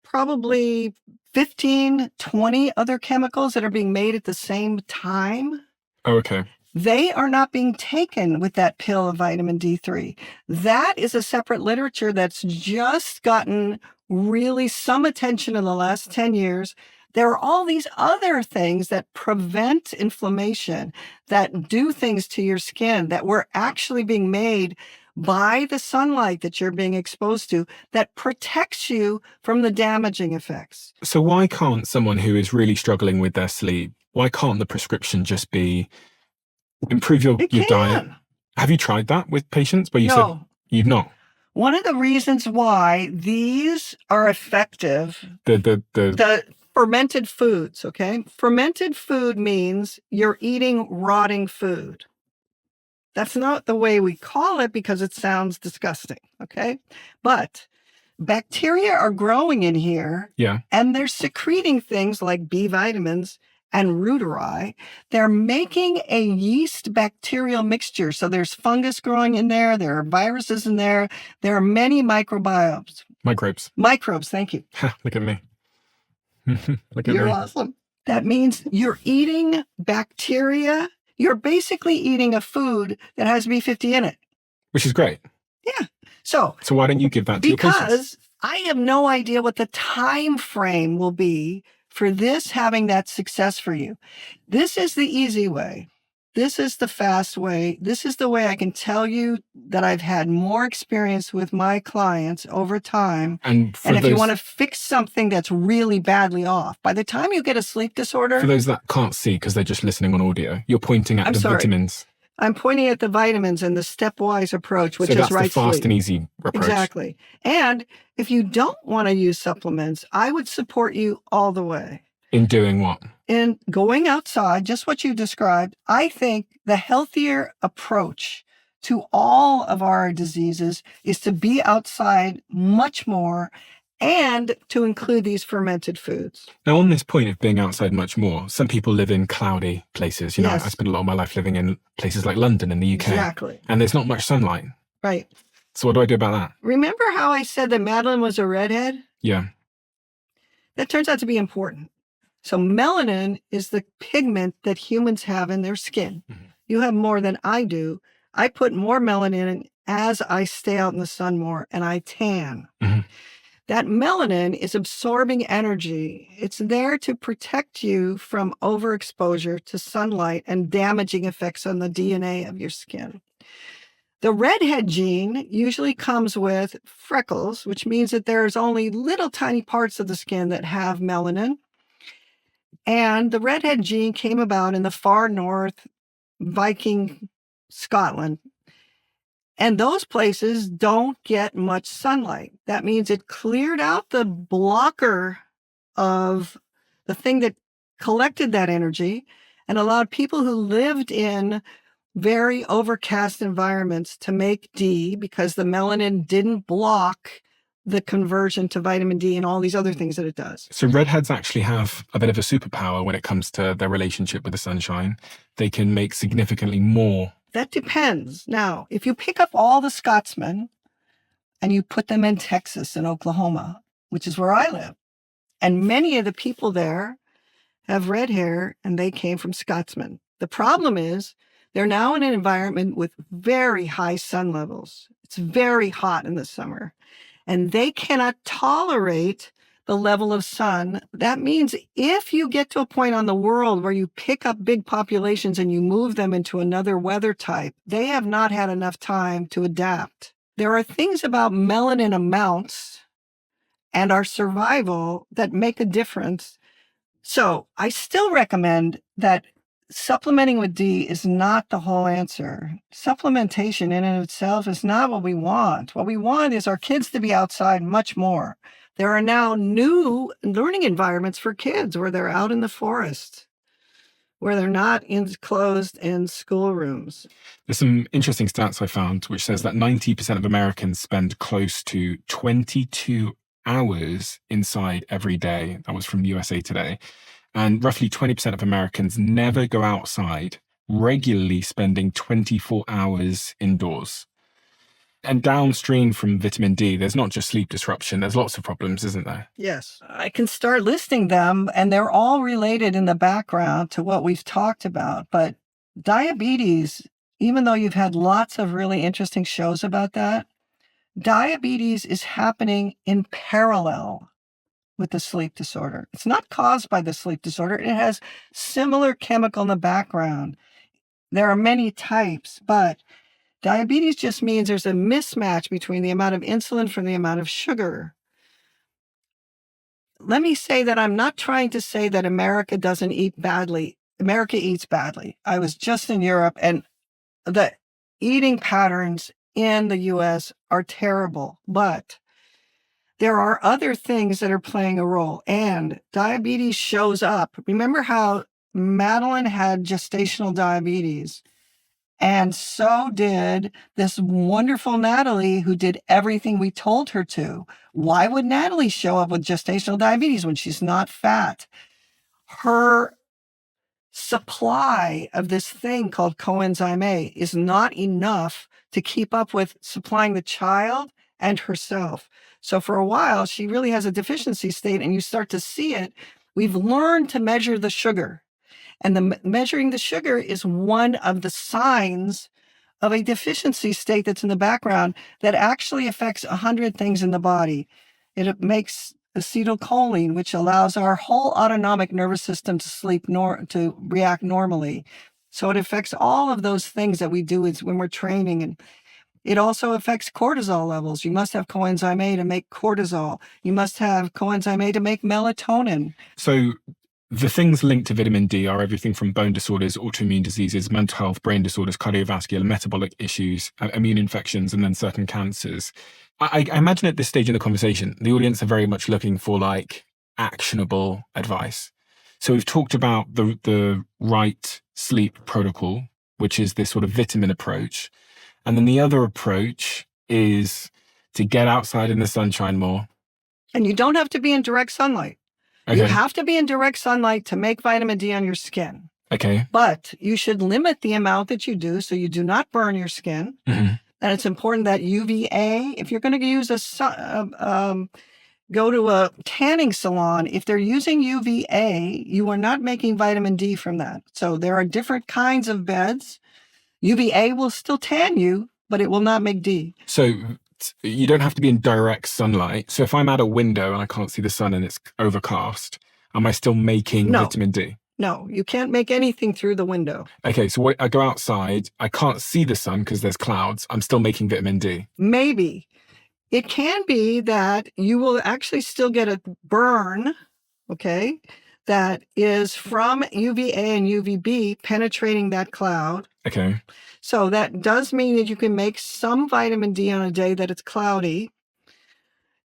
probably 15, 20 other chemicals that are being made at the same time. Oh, okay. They are not being taken with that pill of vitamin D3. That is a separate literature that's just gotten really some attention in the last 10 years. There are all these other things that prevent inflammation, that do things to your skin, that were actually being made by the sunlight that you're being exposed to, that protects you from the damaging effects. So why can't someone who is really struggling with their sleep, why can't the prescription just be improve your diet? Have you tried that with patients where you said you've not? One of the reasons why these are effective, the fermented foods, okay? Fermented food means you're eating rotting food. That's not the way we call it because it sounds disgusting, okay? But bacteria are growing in here, and they're secreting things like B vitamins and reuteri. They're making a yeast bacterial mixture. So there's fungus growing in there. There are viruses in there. There are many microbiomes. Microbes, thank you. Look at me. Look at You're me. awesome. That means you're eating bacteria. You're basically eating a food that has B50 in it. Which is great. Yeah. So why don't you give that to your patients? Because I have no idea what the time frame will be for this having that success for you. This is the easy way. This is the fast way. This is the way I can tell you that I've had more experience with my clients over time. And if you want to fix something that's really badly off, by the time you get a sleep disorder... For those that can't see because they're just listening on audio, you're pointing at vitamins. I'm pointing at the vitamins and the stepwise approach, which is right sleep. So that's the fast and easy approach. Exactly. And if you don't want to use supplements, I would support you all the way. In doing what? In going outside, just what you described. I think the healthier approach to all of our diseases is to be outside much more and to include these fermented foods. Now, on this point of being outside much more, some people live in cloudy places. Yes. I spent a lot of my life living in places like London in the UK. Exactly. And there's not much sunlight. Right. So what do I do about that? Remember how I said that Madeline was a redhead? Yeah. That turns out to be important. So melanin is the pigment that humans have in their skin. Mm-hmm. You have more than I do. I put more melanin in as I stay out in the sun more and I tan. Mm-hmm. That melanin is absorbing energy. It's there to protect you from overexposure to sunlight and damaging effects on the DNA of your skin. The redhead gene usually comes with freckles, which means that there's only little tiny parts of the skin that have melanin. And the redhead gene came about in the far north, Viking Scotland. And those places don't get much sunlight. That means it cleared out the blocker of the thing that collected that energy and allowed people who lived in very overcast environments to make D because the melanin didn't block the conversion to vitamin D and all these other things that it does. So redheads actually have a bit of a superpower when it comes to their relationship with the sunshine. They can make significantly more. That depends. Now, if you pick up all the Scotsmen and you put them in Texas and Oklahoma, which is where I live, and many of the people there have red hair and they came from Scotsmen. The problem is they're now in an environment with very high sun levels. It's very hot in the summer, and they cannot tolerate the level of sun. That means if you get to a point on the world where you pick up big populations and you move them into another weather type, they have not had enough time to adapt. There are things about melanin amounts and our survival that make a difference. So I still recommend that supplementing with D is not the whole answer. Supplementation in and of itself is not what we want. What we want is our kids to be outside much more. There are now new learning environments for kids where they're out in the forest, where they're not enclosed in schoolrooms. There's some interesting stats I found, which says that 90% of Americans spend close to 22 hours inside every day. That was from USA Today. And roughly 20% of Americans never go outside, regularly spending 24 hours indoors. And downstream from vitamin D, there's not just sleep disruption, there's lots of problems, isn't there? Yes. I can start listing them, and they're all related in the background to what we've talked about. But diabetes, even though you've had lots of really interesting shows about that, diabetes is happening in parallel with the sleep disorder. It's not caused by the sleep disorder. It has similar chemical in the background. There are many types, but diabetes just means there's a mismatch between the amount of insulin from the amount of sugar. Let me say that I'm not trying to say that America doesn't eat badly. America eats badly. I was just in Europe, and the eating patterns in the US are terrible, but there are other things that are playing a role, and diabetes shows up. Remember how Madeline had gestational diabetes, and so did this wonderful Natalie, who did everything we told her to. Why would Natalie show up with gestational diabetes when she's not fat? Her supply of this thing called coenzyme A is not enough to keep up with supplying the child and herself. So for a while, she really has a deficiency state, and you start to see it. We've learned to measure the sugar, and measuring the sugar is one of the signs of a deficiency state that's in the background that actually affects 100 things in the body. It makes acetylcholine, which allows our whole autonomic nervous system to react normally. So it affects all of those things that we do when we're training. And it also affects cortisol levels. You must have coenzyme A to make cortisol. You must have coenzyme A to make melatonin. So the things linked to vitamin D are everything from bone disorders, autoimmune diseases, mental health, brain disorders, cardiovascular, metabolic issues, immune infections, and then certain cancers. I imagine at this stage in the conversation, the audience are very much looking for like actionable advice. So we've talked about the right sleep protocol, which is this sort of vitamin approach. And then the other approach is to get outside in the sunshine more. And you don't have to be in direct sunlight. Okay. You have to be in direct sunlight to make vitamin D on your skin. Okay. But you should limit the amount that you do so you do not burn your skin. Mm-hmm. And it's important that UVA, if you're going to use go to a tanning salon, if they're using UVA, you are not making vitamin D from that. So there are different kinds of beds. UVA will still tan you, but it will not make D. So you don't have to be in direct sunlight. So if I'm at a window and I can't see the sun and it's overcast, am I still making vitamin D? No, you can't make anything through the window. Okay, so I go outside, I can't see the sun because there's clouds. I'm still making vitamin D. Maybe. It can be that you will actually still get a burn, okay, that is from UVA and UVB penetrating that cloud. Okay. So that does mean that you can make some vitamin D on a day that it's cloudy.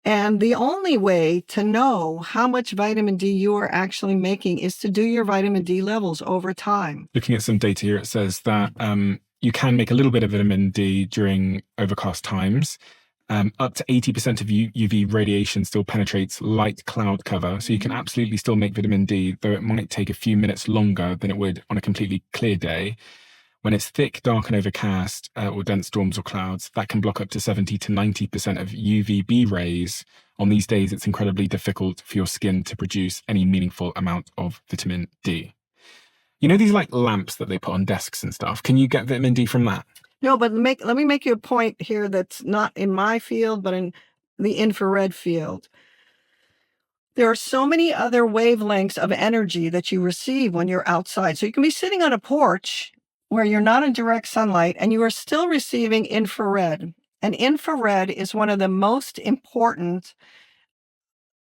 And the only way to know how much vitamin D you are actually making is to do your vitamin D levels over time. Looking at some data here, it says that you can make a little bit of vitamin D during overcast times. Up to 80% of UV radiation still penetrates light cloud cover. So you can absolutely still make vitamin D, though it might take a few minutes longer than it would on a completely clear day. When it's thick, dark, and overcast, or dense storms or clouds, that can block up to 70 to 90% of UVB rays. On these days, it's incredibly difficult for your skin to produce any meaningful amount of vitamin D. You know these like lamps that they put on desks and stuff? Can you get vitamin D from that? No, but let me make you a point here that's not in my field, but in the infrared field. There are so many other wavelengths of energy that you receive when you're outside. So you can be sitting on a porch where you're not in direct sunlight and you are still receiving infrared. And infrared is one of the most important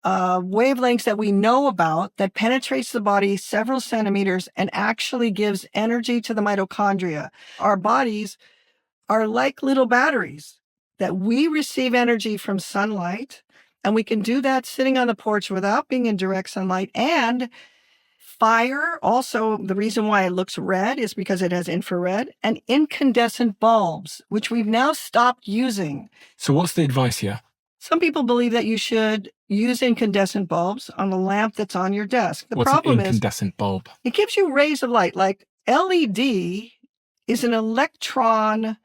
wavelengths that we know about that penetrates the body several centimeters and actually gives energy to the mitochondria. Our bodies are like little batteries that we receive energy from sunlight, and we can do that sitting on the porch without being in direct sunlight. And fire, also the reason why it looks red is because it has infrared, and incandescent bulbs, which we've now stopped using. So what's the advice here? Some people believe that you should use incandescent bulbs on a lamp that's on your desk. The What's problem an incandescent bulb? It gives you rays of light. Like LED is an electron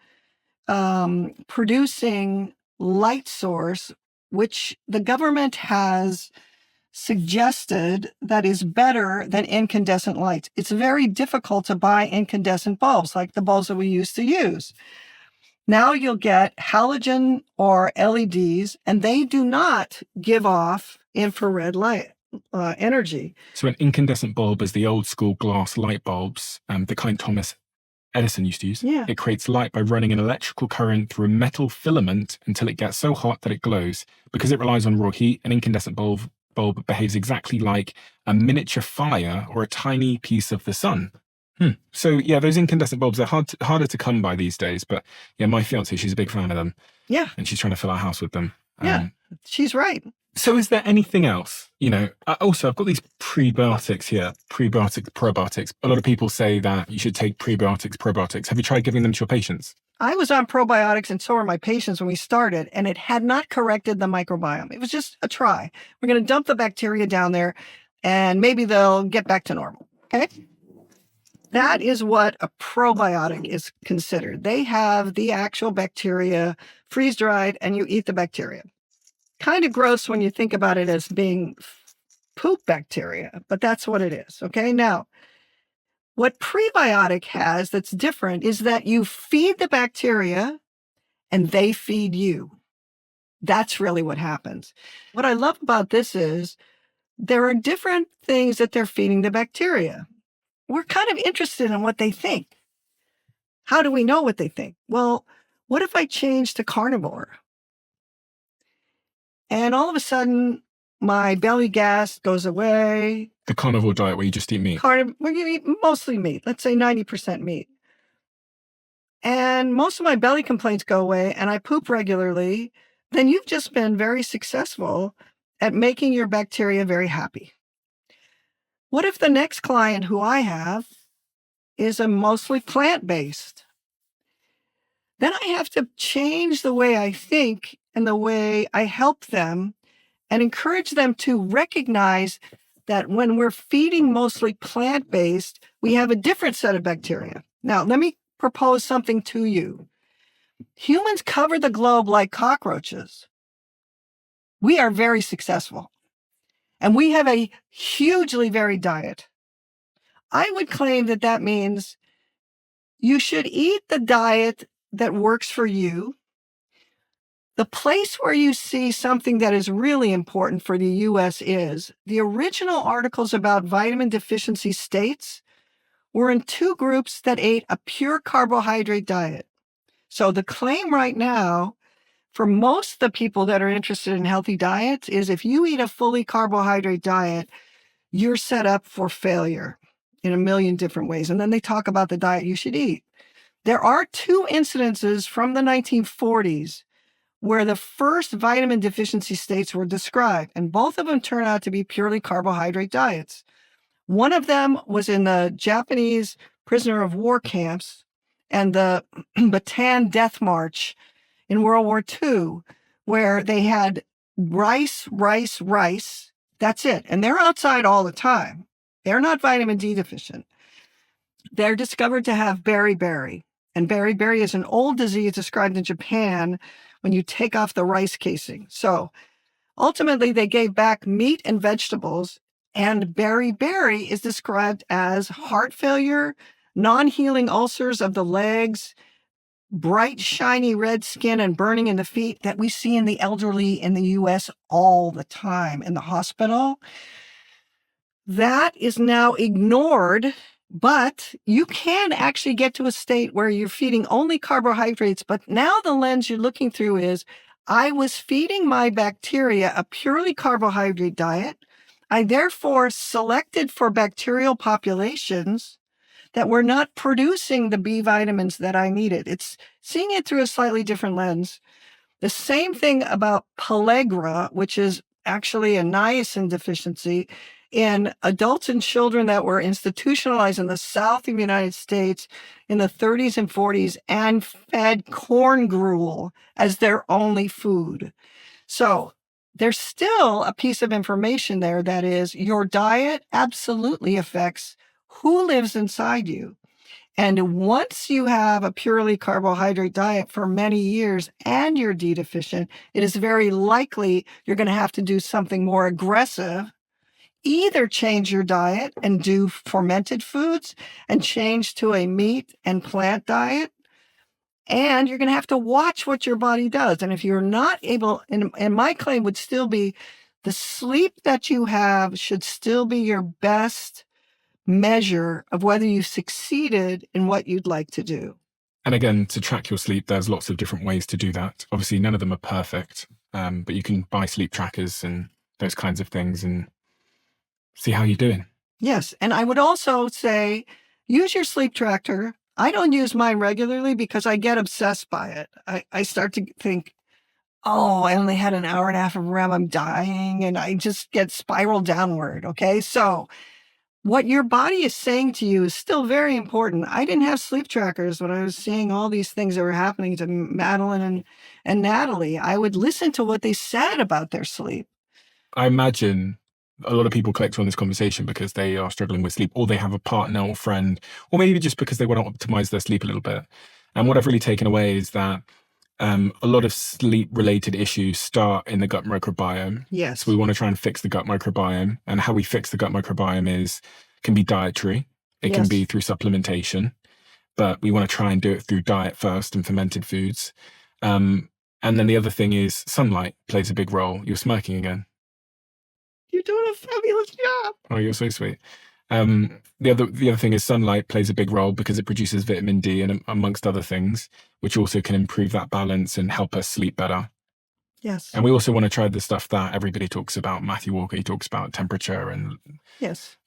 producing light source, which the government has suggested that is better than incandescent lights. It's very difficult to buy incandescent bulbs like the bulbs that we used to use. Now you'll get halogen or LEDs, and they do not give off infrared light energy. So an incandescent bulb is the old school glass light bulbs, the kind Thomas Edison used to use. Yeah. It creates light by running an electrical current through a metal filament until it gets so hot that it glows. Because it relies on raw heat, an incandescent bulb behaves exactly like a miniature fire or a tiny piece of the sun. So yeah, those incandescent bulbs are harder to come by these days. But yeah, my fiance, she's a big fan of them. Yeah. And she's trying to fill our house with them. Yeah, she's right. So is there anything else? Also, I've got these prebiotics here, prebiotics, probiotics. A lot of people say that you should take prebiotics, probiotics. Have you tried giving them to your patients? I was on probiotics and so were my patients when we started, and it had not corrected the microbiome. It was just a try. We're going to dump the bacteria down there and maybe they'll get back to normal. Okay. That is what a probiotic is considered. They have the actual bacteria freeze dried and you eat the bacteria. Kind of gross when you think about it as being poop bacteria, but that's what it is. Okay. Now, what prebiotic has that's different is that you feed the bacteria and they feed you. That's really what happens. What I love about this is there are different things that they're feeding the bacteria. We're kind of interested in what they think. How do we know what they think? Well, what if I change to carnivore? And all of a sudden, my belly gas goes away. The carnivore diet where you just eat meat. Well, you eat mostly meat. Let's say 90% meat. And most of my belly complaints go away and I poop regularly. Then you've just been very successful at making your bacteria very happy. What if the next client who I have is a mostly plant-based? then I have to change the way I think and the way I help them and encourage them to recognize that when we're feeding mostly plant-based, we have a different set of bacteria. Now, let me propose something to you. Humans cover the globe like cockroaches. We are very successful, and we have a hugely varied diet. I would claim that that means you should eat the diet that works for you. The place where you see something that is really important for the US is the original articles about vitamin deficiency states were in two groups that ate a pure carbohydrate diet. So the claim right now for most of the people that are interested in healthy diets is if you eat a fully carbohydrate diet, you're set up for failure in a million different ways. And then they talk about the diet you should eat. There are two incidences from the 1940s where the first vitamin deficiency states were described, and both of them turn out to be purely carbohydrate diets. One of them was in the Japanese prisoner of war camps and the Bataan Death March in World War II, where they had rice. That's it. And they're outside all the time. They're not vitamin D deficient. They're discovered to have beriberi. And beriberi is an old disease described in Japan when you take off the rice casing. So ultimately, they gave back meat and vegetables, and beriberi is described as heart failure, non-healing ulcers of the legs, bright, shiny red skin and burning in the feet that we see in the elderly in the US all the time in the hospital. That is now ignored, but you can actually get to a state where you're feeding only carbohydrates. But now the lens you're looking through is, I was feeding my bacteria a purely carbohydrate diet. I therefore selected for bacterial populations that were not producing the B vitamins that I needed. It's seeing it through a slightly different lens. The same thing about pellagra, which is actually a niacin deficiency in adults and children that were institutionalized in the South of the United States in the 30s and 40s and fed corn gruel as their only food. So there's still a piece of information there that is your diet absolutely affects who lives inside you. And once you have a purely carbohydrate diet for many years and you're D deficient, it is very likely you're going to have to do something more aggressive. Either change your diet and do fermented foods and change to a meat and plant diet. And you're going to have to watch what your body does. And if you're not able, and my claim would still be the sleep that you have should still be your best measure of whether you succeeded in what you'd like to do. And again, to track your sleep, there's lots of different ways to do that. Obviously, none of them are perfect, but you can buy sleep trackers and those kinds of things and see how you're doing. Yes. And I would also say, use your sleep tracker. I don't use mine regularly because I get obsessed by it. I start to think, oh, I only had an hour and a half of REM, I'm dying, and I just get spiraled downward. Okay. So what your body is saying to you is still very important. I didn't have sleep trackers when I was seeing all these things that were happening to Madeline and Natalie. I would listen to what they said about their sleep. I imagine a lot of people collect on this conversation because they are struggling with sleep, or they have a partner or friend, or maybe just because they want to optimize their sleep a little bit. And what I've really taken away is that a lot of sleep-related issues start in the gut microbiome. Yes. So we want to try and fix the gut microbiome. And how we fix the gut microbiome can be dietary. It can be through supplementation. But we want to try and do it through diet first and fermented foods. And then the other thing is sunlight plays a big role. You're smirking again. You're doing a fabulous job. Oh, you're so sweet. The other thing is sunlight plays a big role because it produces vitamin D and amongst other things, which also can improve that balance and help us sleep better. Yes. And we also want to try the stuff that everybody talks about. Matthew Walker, he talks about temperature and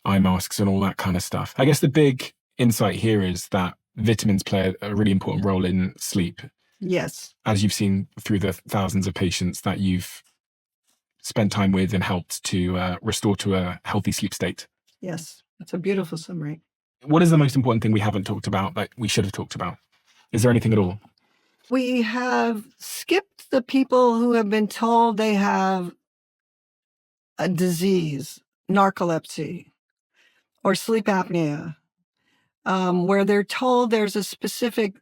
eye masks and all that kind of stuff. I guess the big insight here is that vitamins play a really important role in sleep. Yes. As you've seen through the thousands of patients that you've spent time with and helped to restore to a healthy sleep state. Yes. That's a beautiful summary. What is the most important thing we haven't talked about that we should have talked about? Is there anything at all? We have skipped the people who have been told they have a disease, narcolepsy or sleep apnea, where they're told there's a specific,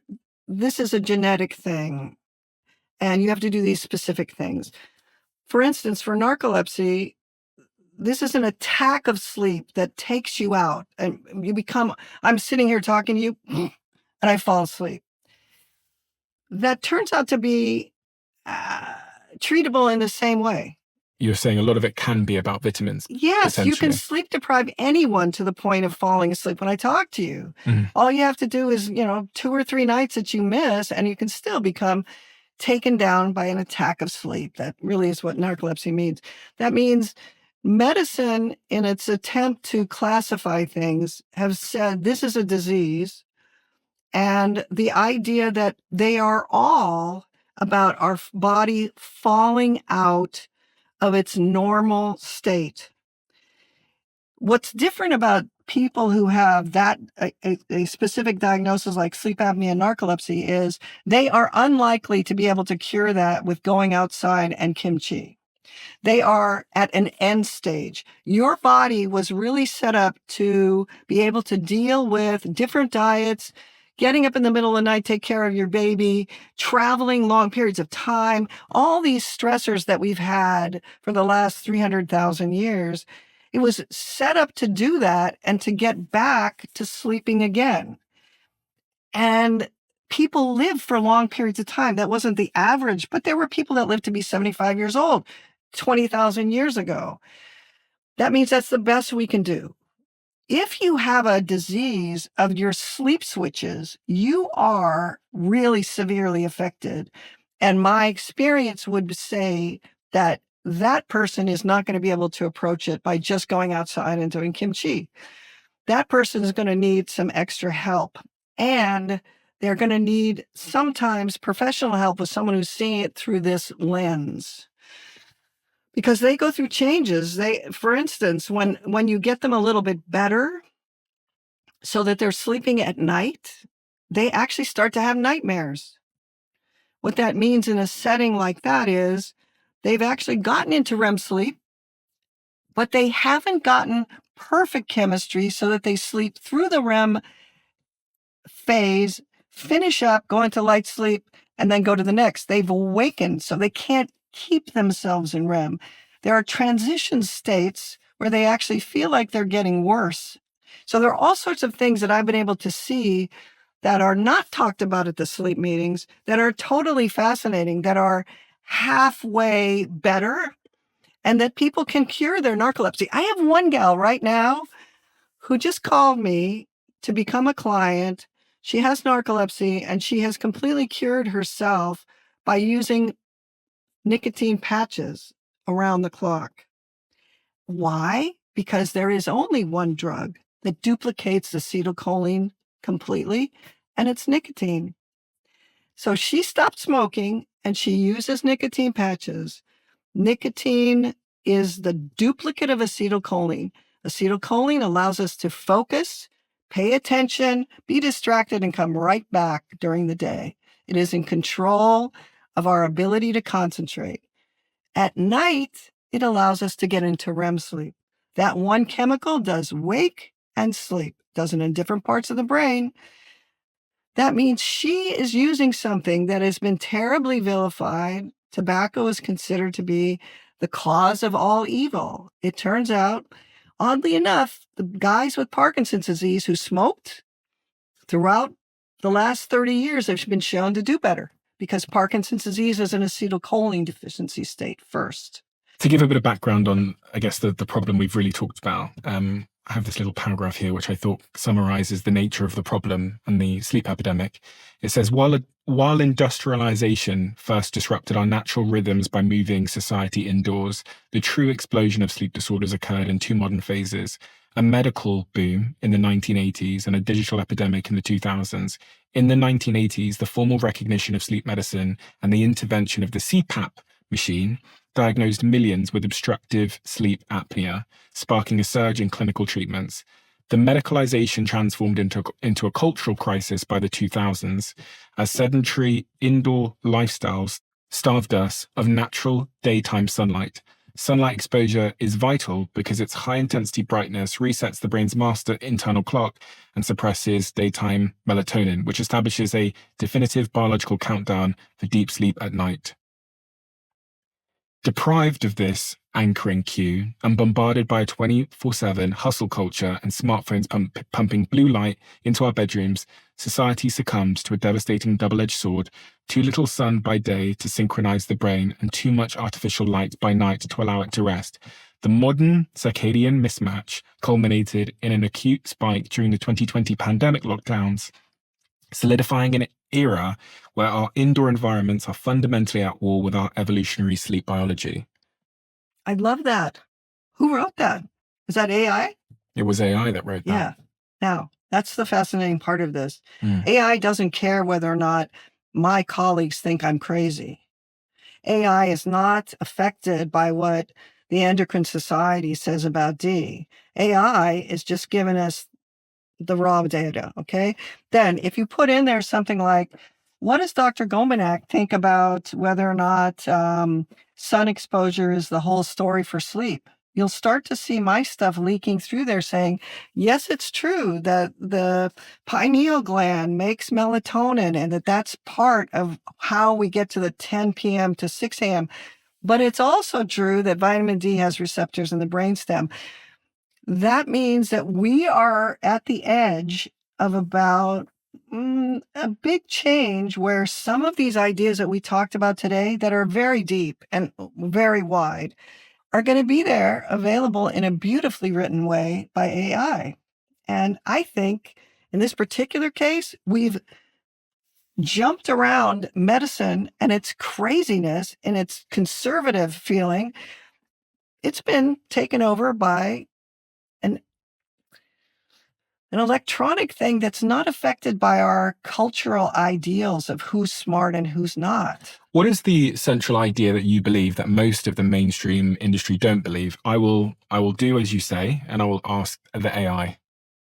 this is a genetic thing, and you have to do these specific things. For instance, for narcolepsy, this is an attack of sleep that takes you out and you become, I'm sitting here talking to you and I fall asleep. That turns out to be treatable in the same way. You're saying a lot of it can be about vitamins. Yes, you can essentially. sleep deprive anyone to the point of falling asleep. When I talk to you, all you have to do is, 2 or 3 nights that you miss, and you can still become taken down by an attack of sleep. That really is what narcolepsy means. That means medicine, in its attempt to classify things, have said this is a disease, and the idea that they are all about our body falling out of its normal state. What's different about people who have that a specific diagnosis like sleep apnea and narcolepsy is they are unlikely to be able to cure that with going outside and kimchi. They are at an end stage. Your body was really set up to be able to deal with different diets, getting up in the middle of the night, take care of your baby, traveling long periods of time, all these stressors that we've had for the last 300,000 years. It was set up to do that and to get back to sleeping again. And people lived for long periods of time. That wasn't the average, but there were people that lived to be 75 years old 20,000 years ago. That means that's the best we can do. If you have a disease of your sleep switches, you are really severely affected. And my experience would say that that person is not going to be able to approach it by just going outside and doing kimchi. That person is going to need some extra help. And they're going to need sometimes professional help with someone who's seeing it through this lens. Because they go through changes. For instance, when you get them a little bit better so that they're sleeping at night, they actually start to have nightmares. What that means in a setting like that is they've actually gotten into REM sleep, but they haven't gotten perfect chemistry so that they sleep through the REM phase, finish up, go into light sleep, and then go to the next. They've awakened, so they can't keep themselves in REM. There are transition states where they actually feel like they're getting worse. So there are all sorts of things that I've been able to see that are not talked about at the sleep meetings, that are totally fascinating, that are halfway better, and that people can cure their narcolepsy. I have one gal right now who just called me to become a client. She has narcolepsy, and she has completely cured herself by using nicotine patches around the clock. Why? Because there is only one drug that duplicates acetylcholine completely, and it's nicotine. So she stopped smoking and she uses nicotine patches. Nicotine is the duplicate of acetylcholine. Acetylcholine allows us to focus, pay attention, be distracted, and come right back during the day. It is in control of our ability to concentrate. At night, it allows us to get into REM sleep. That one chemical does wake and sleep, does it in different parts of the brain. That means she is using something that has been terribly vilified. Tobacco is considered to be the cause of all evil. It turns out, oddly enough, the guys with Parkinson's disease who smoked throughout the last 30 years have been shown to do better because Parkinson's disease is an acetylcholine deficiency state first. To give a bit of background on, I guess, the problem we've really talked about, I have this little paragraph here which I thought summarizes the nature of the problem and the sleep epidemic. It says, while industrialization first disrupted our natural rhythms by moving society indoors, the true explosion of sleep disorders occurred in 2 modern phases: a medical boom in the 1980s and a digital epidemic in the 2000s. In the 1980s, the formal recognition of sleep medicine and the intervention of the CPAP machine diagnosed millions with obstructive sleep apnea, sparking a surge in clinical treatments. The medicalization transformed into a cultural crisis by the 2000s as sedentary indoor lifestyles starved us of natural daytime sunlight. Sunlight exposure is vital because its high intensity brightness resets the brain's master internal clock and suppresses daytime melatonin, which establishes a definitive biological countdown for deep sleep at night. Deprived of this anchoring cue and bombarded by a 24/7 hustle culture and smartphones pumping blue light into our bedrooms, society succumbed to a devastating double-edged sword: too little sun by day to synchronize the brain and too much artificial light by night to allow it to rest. The modern circadian mismatch culminated in an acute spike during the 2020 pandemic lockdowns, solidifying an era where our indoor environments are fundamentally at war with our evolutionary sleep biology. I love that. Who wrote that? Is that AI? It was AI that wrote that. Yeah. Now, that's the fascinating part of this. Mm. AI doesn't care whether or not my colleagues think I'm crazy. AI is not affected by what the Endocrine Society says about D. AI is just giving us the raw data, okay? Then if you put in there something like, what does Dr. Gominak think about whether or not sun exposure is the whole story for sleep? You'll start to see my stuff leaking through there saying, yes, it's true that the pineal gland makes melatonin and that's part of how we get to the 10 p.m. to 6 a.m. But it's also true that vitamin D has receptors in the brainstem. That means that we are at the edge of about a big change where some of these ideas that we talked about today that are very deep and very wide are going to be there available in a beautifully written way by AI. And I think in this particular case, we've jumped around medicine and its craziness and its conservative feeling. It's been taken over by an electronic thing that's not affected by our cultural ideals of who's smart and who's not. What is the central idea that you believe that most of the mainstream industry don't believe? I will do as you say, and I will ask the AI.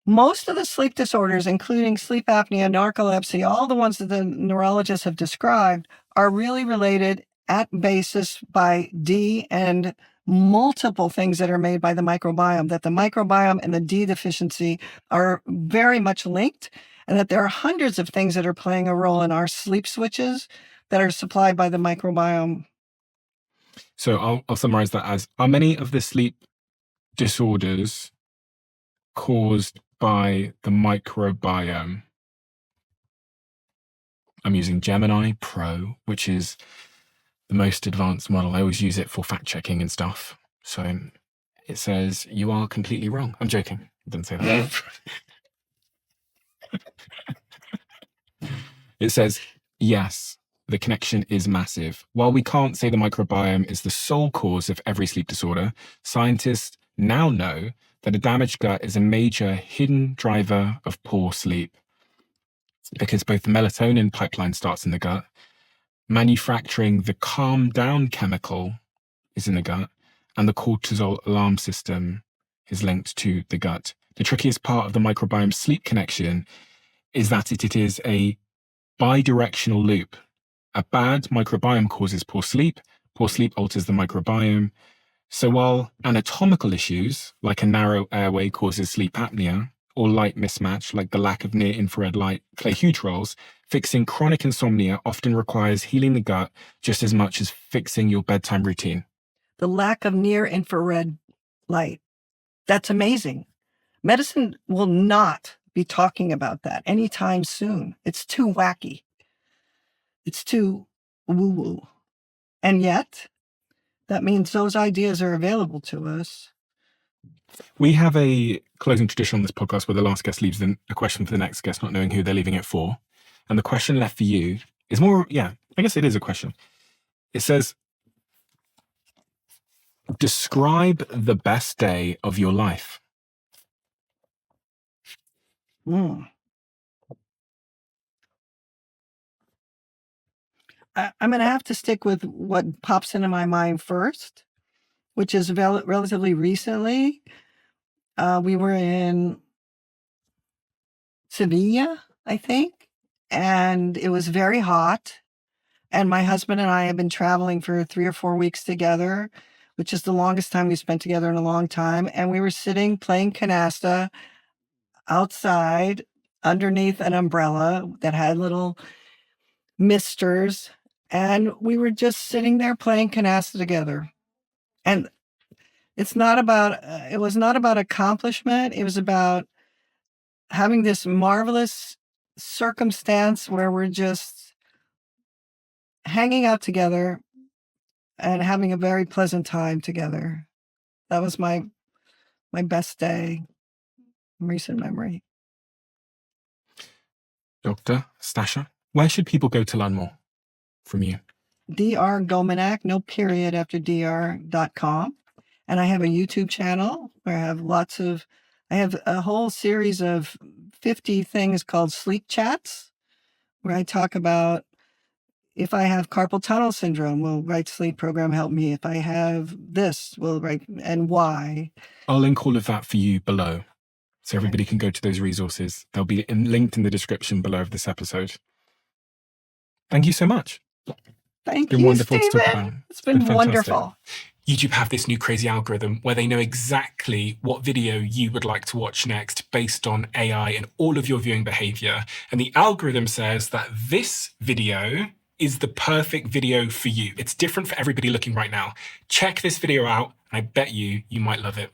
Most of the sleep disorders, including sleep apnea, narcolepsy, all the ones that the neurologists have described, are really related at basis by D and multiple things that are made by the microbiome, that the microbiome and the D deficiency are very much linked, and that there are hundreds of things that are playing a role in our sleep switches that are supplied by the microbiome. So I'll summarize that as, are many of the sleep disorders caused by the microbiome? I'm using Gemini Pro, which is the most advanced model. I always use it for fact checking and stuff. So it says, you are completely wrong. I'm joking. It doesn't say that. It says, yes, the connection is massive. While we can't say the microbiome is the sole cause of every sleep disorder, scientists now know that a damaged gut is a major hidden driver of poor sleep, because both the melatonin pipeline starts in the gut, manufacturing the calm down chemical is in the gut, and the cortisol alarm system is linked to the gut. The trickiest part of the microbiome sleep connection is that it is a bidirectional loop. A bad microbiome causes poor sleep alters the microbiome. So while anatomical issues like a narrow airway causes sleep apnea, or light mismatch like the lack of near-infrared light play huge roles, fixing chronic insomnia often requires healing the gut just as much as fixing your bedtime routine. The lack of near-infrared light. That's amazing. Medicine will not be talking about that anytime soon. It's too wacky. It's too woo-woo. And yet, that means those ideas are available to us. We have a closing tradition on this podcast where the last guest leaves a question for the next guest, not knowing who they're leaving it for. And the question left for you is more, I guess it is a question. It says, describe the best day of your life. I'm going to have to stick with what pops into my mind first, which is relatively recently. We were in Sevilla, I think. And it was very hot. And my husband and I have been traveling for 3 or 4 weeks together, which is the longest time we spent together in a long time. And we were sitting playing canasta outside underneath an umbrella that had little misters. And we were just sitting there playing canasta together. And it was not about accomplishment. It was about having this marvelous circumstance where we're just hanging out together and having a very pleasant time together. That was my best day in recent memory. Dr. Stasha, where should people go to learn more from you? Dr. Gominak, no period after dr.com. And I have a YouTube channel where I have a whole series of 50 things called sleep chats, where I talk about if I have carpal tunnel syndrome, will Right Sleep program help me? If I have this, will Right, and why? I'll link all of that for you below, so everybody can go to those resources. They'll be linked in the description below of this episode. Thank you so much. Thank It's been you, wonderful to talk Stephen. about. It's been fantastic. wonderful. YouTube have this new crazy algorithm where they know exactly what video you would like to watch next based on AI and all of your viewing behavior. And the algorithm says that this video is the perfect video for you. It's different for everybody looking right now. Check this video out, and I bet you might love it.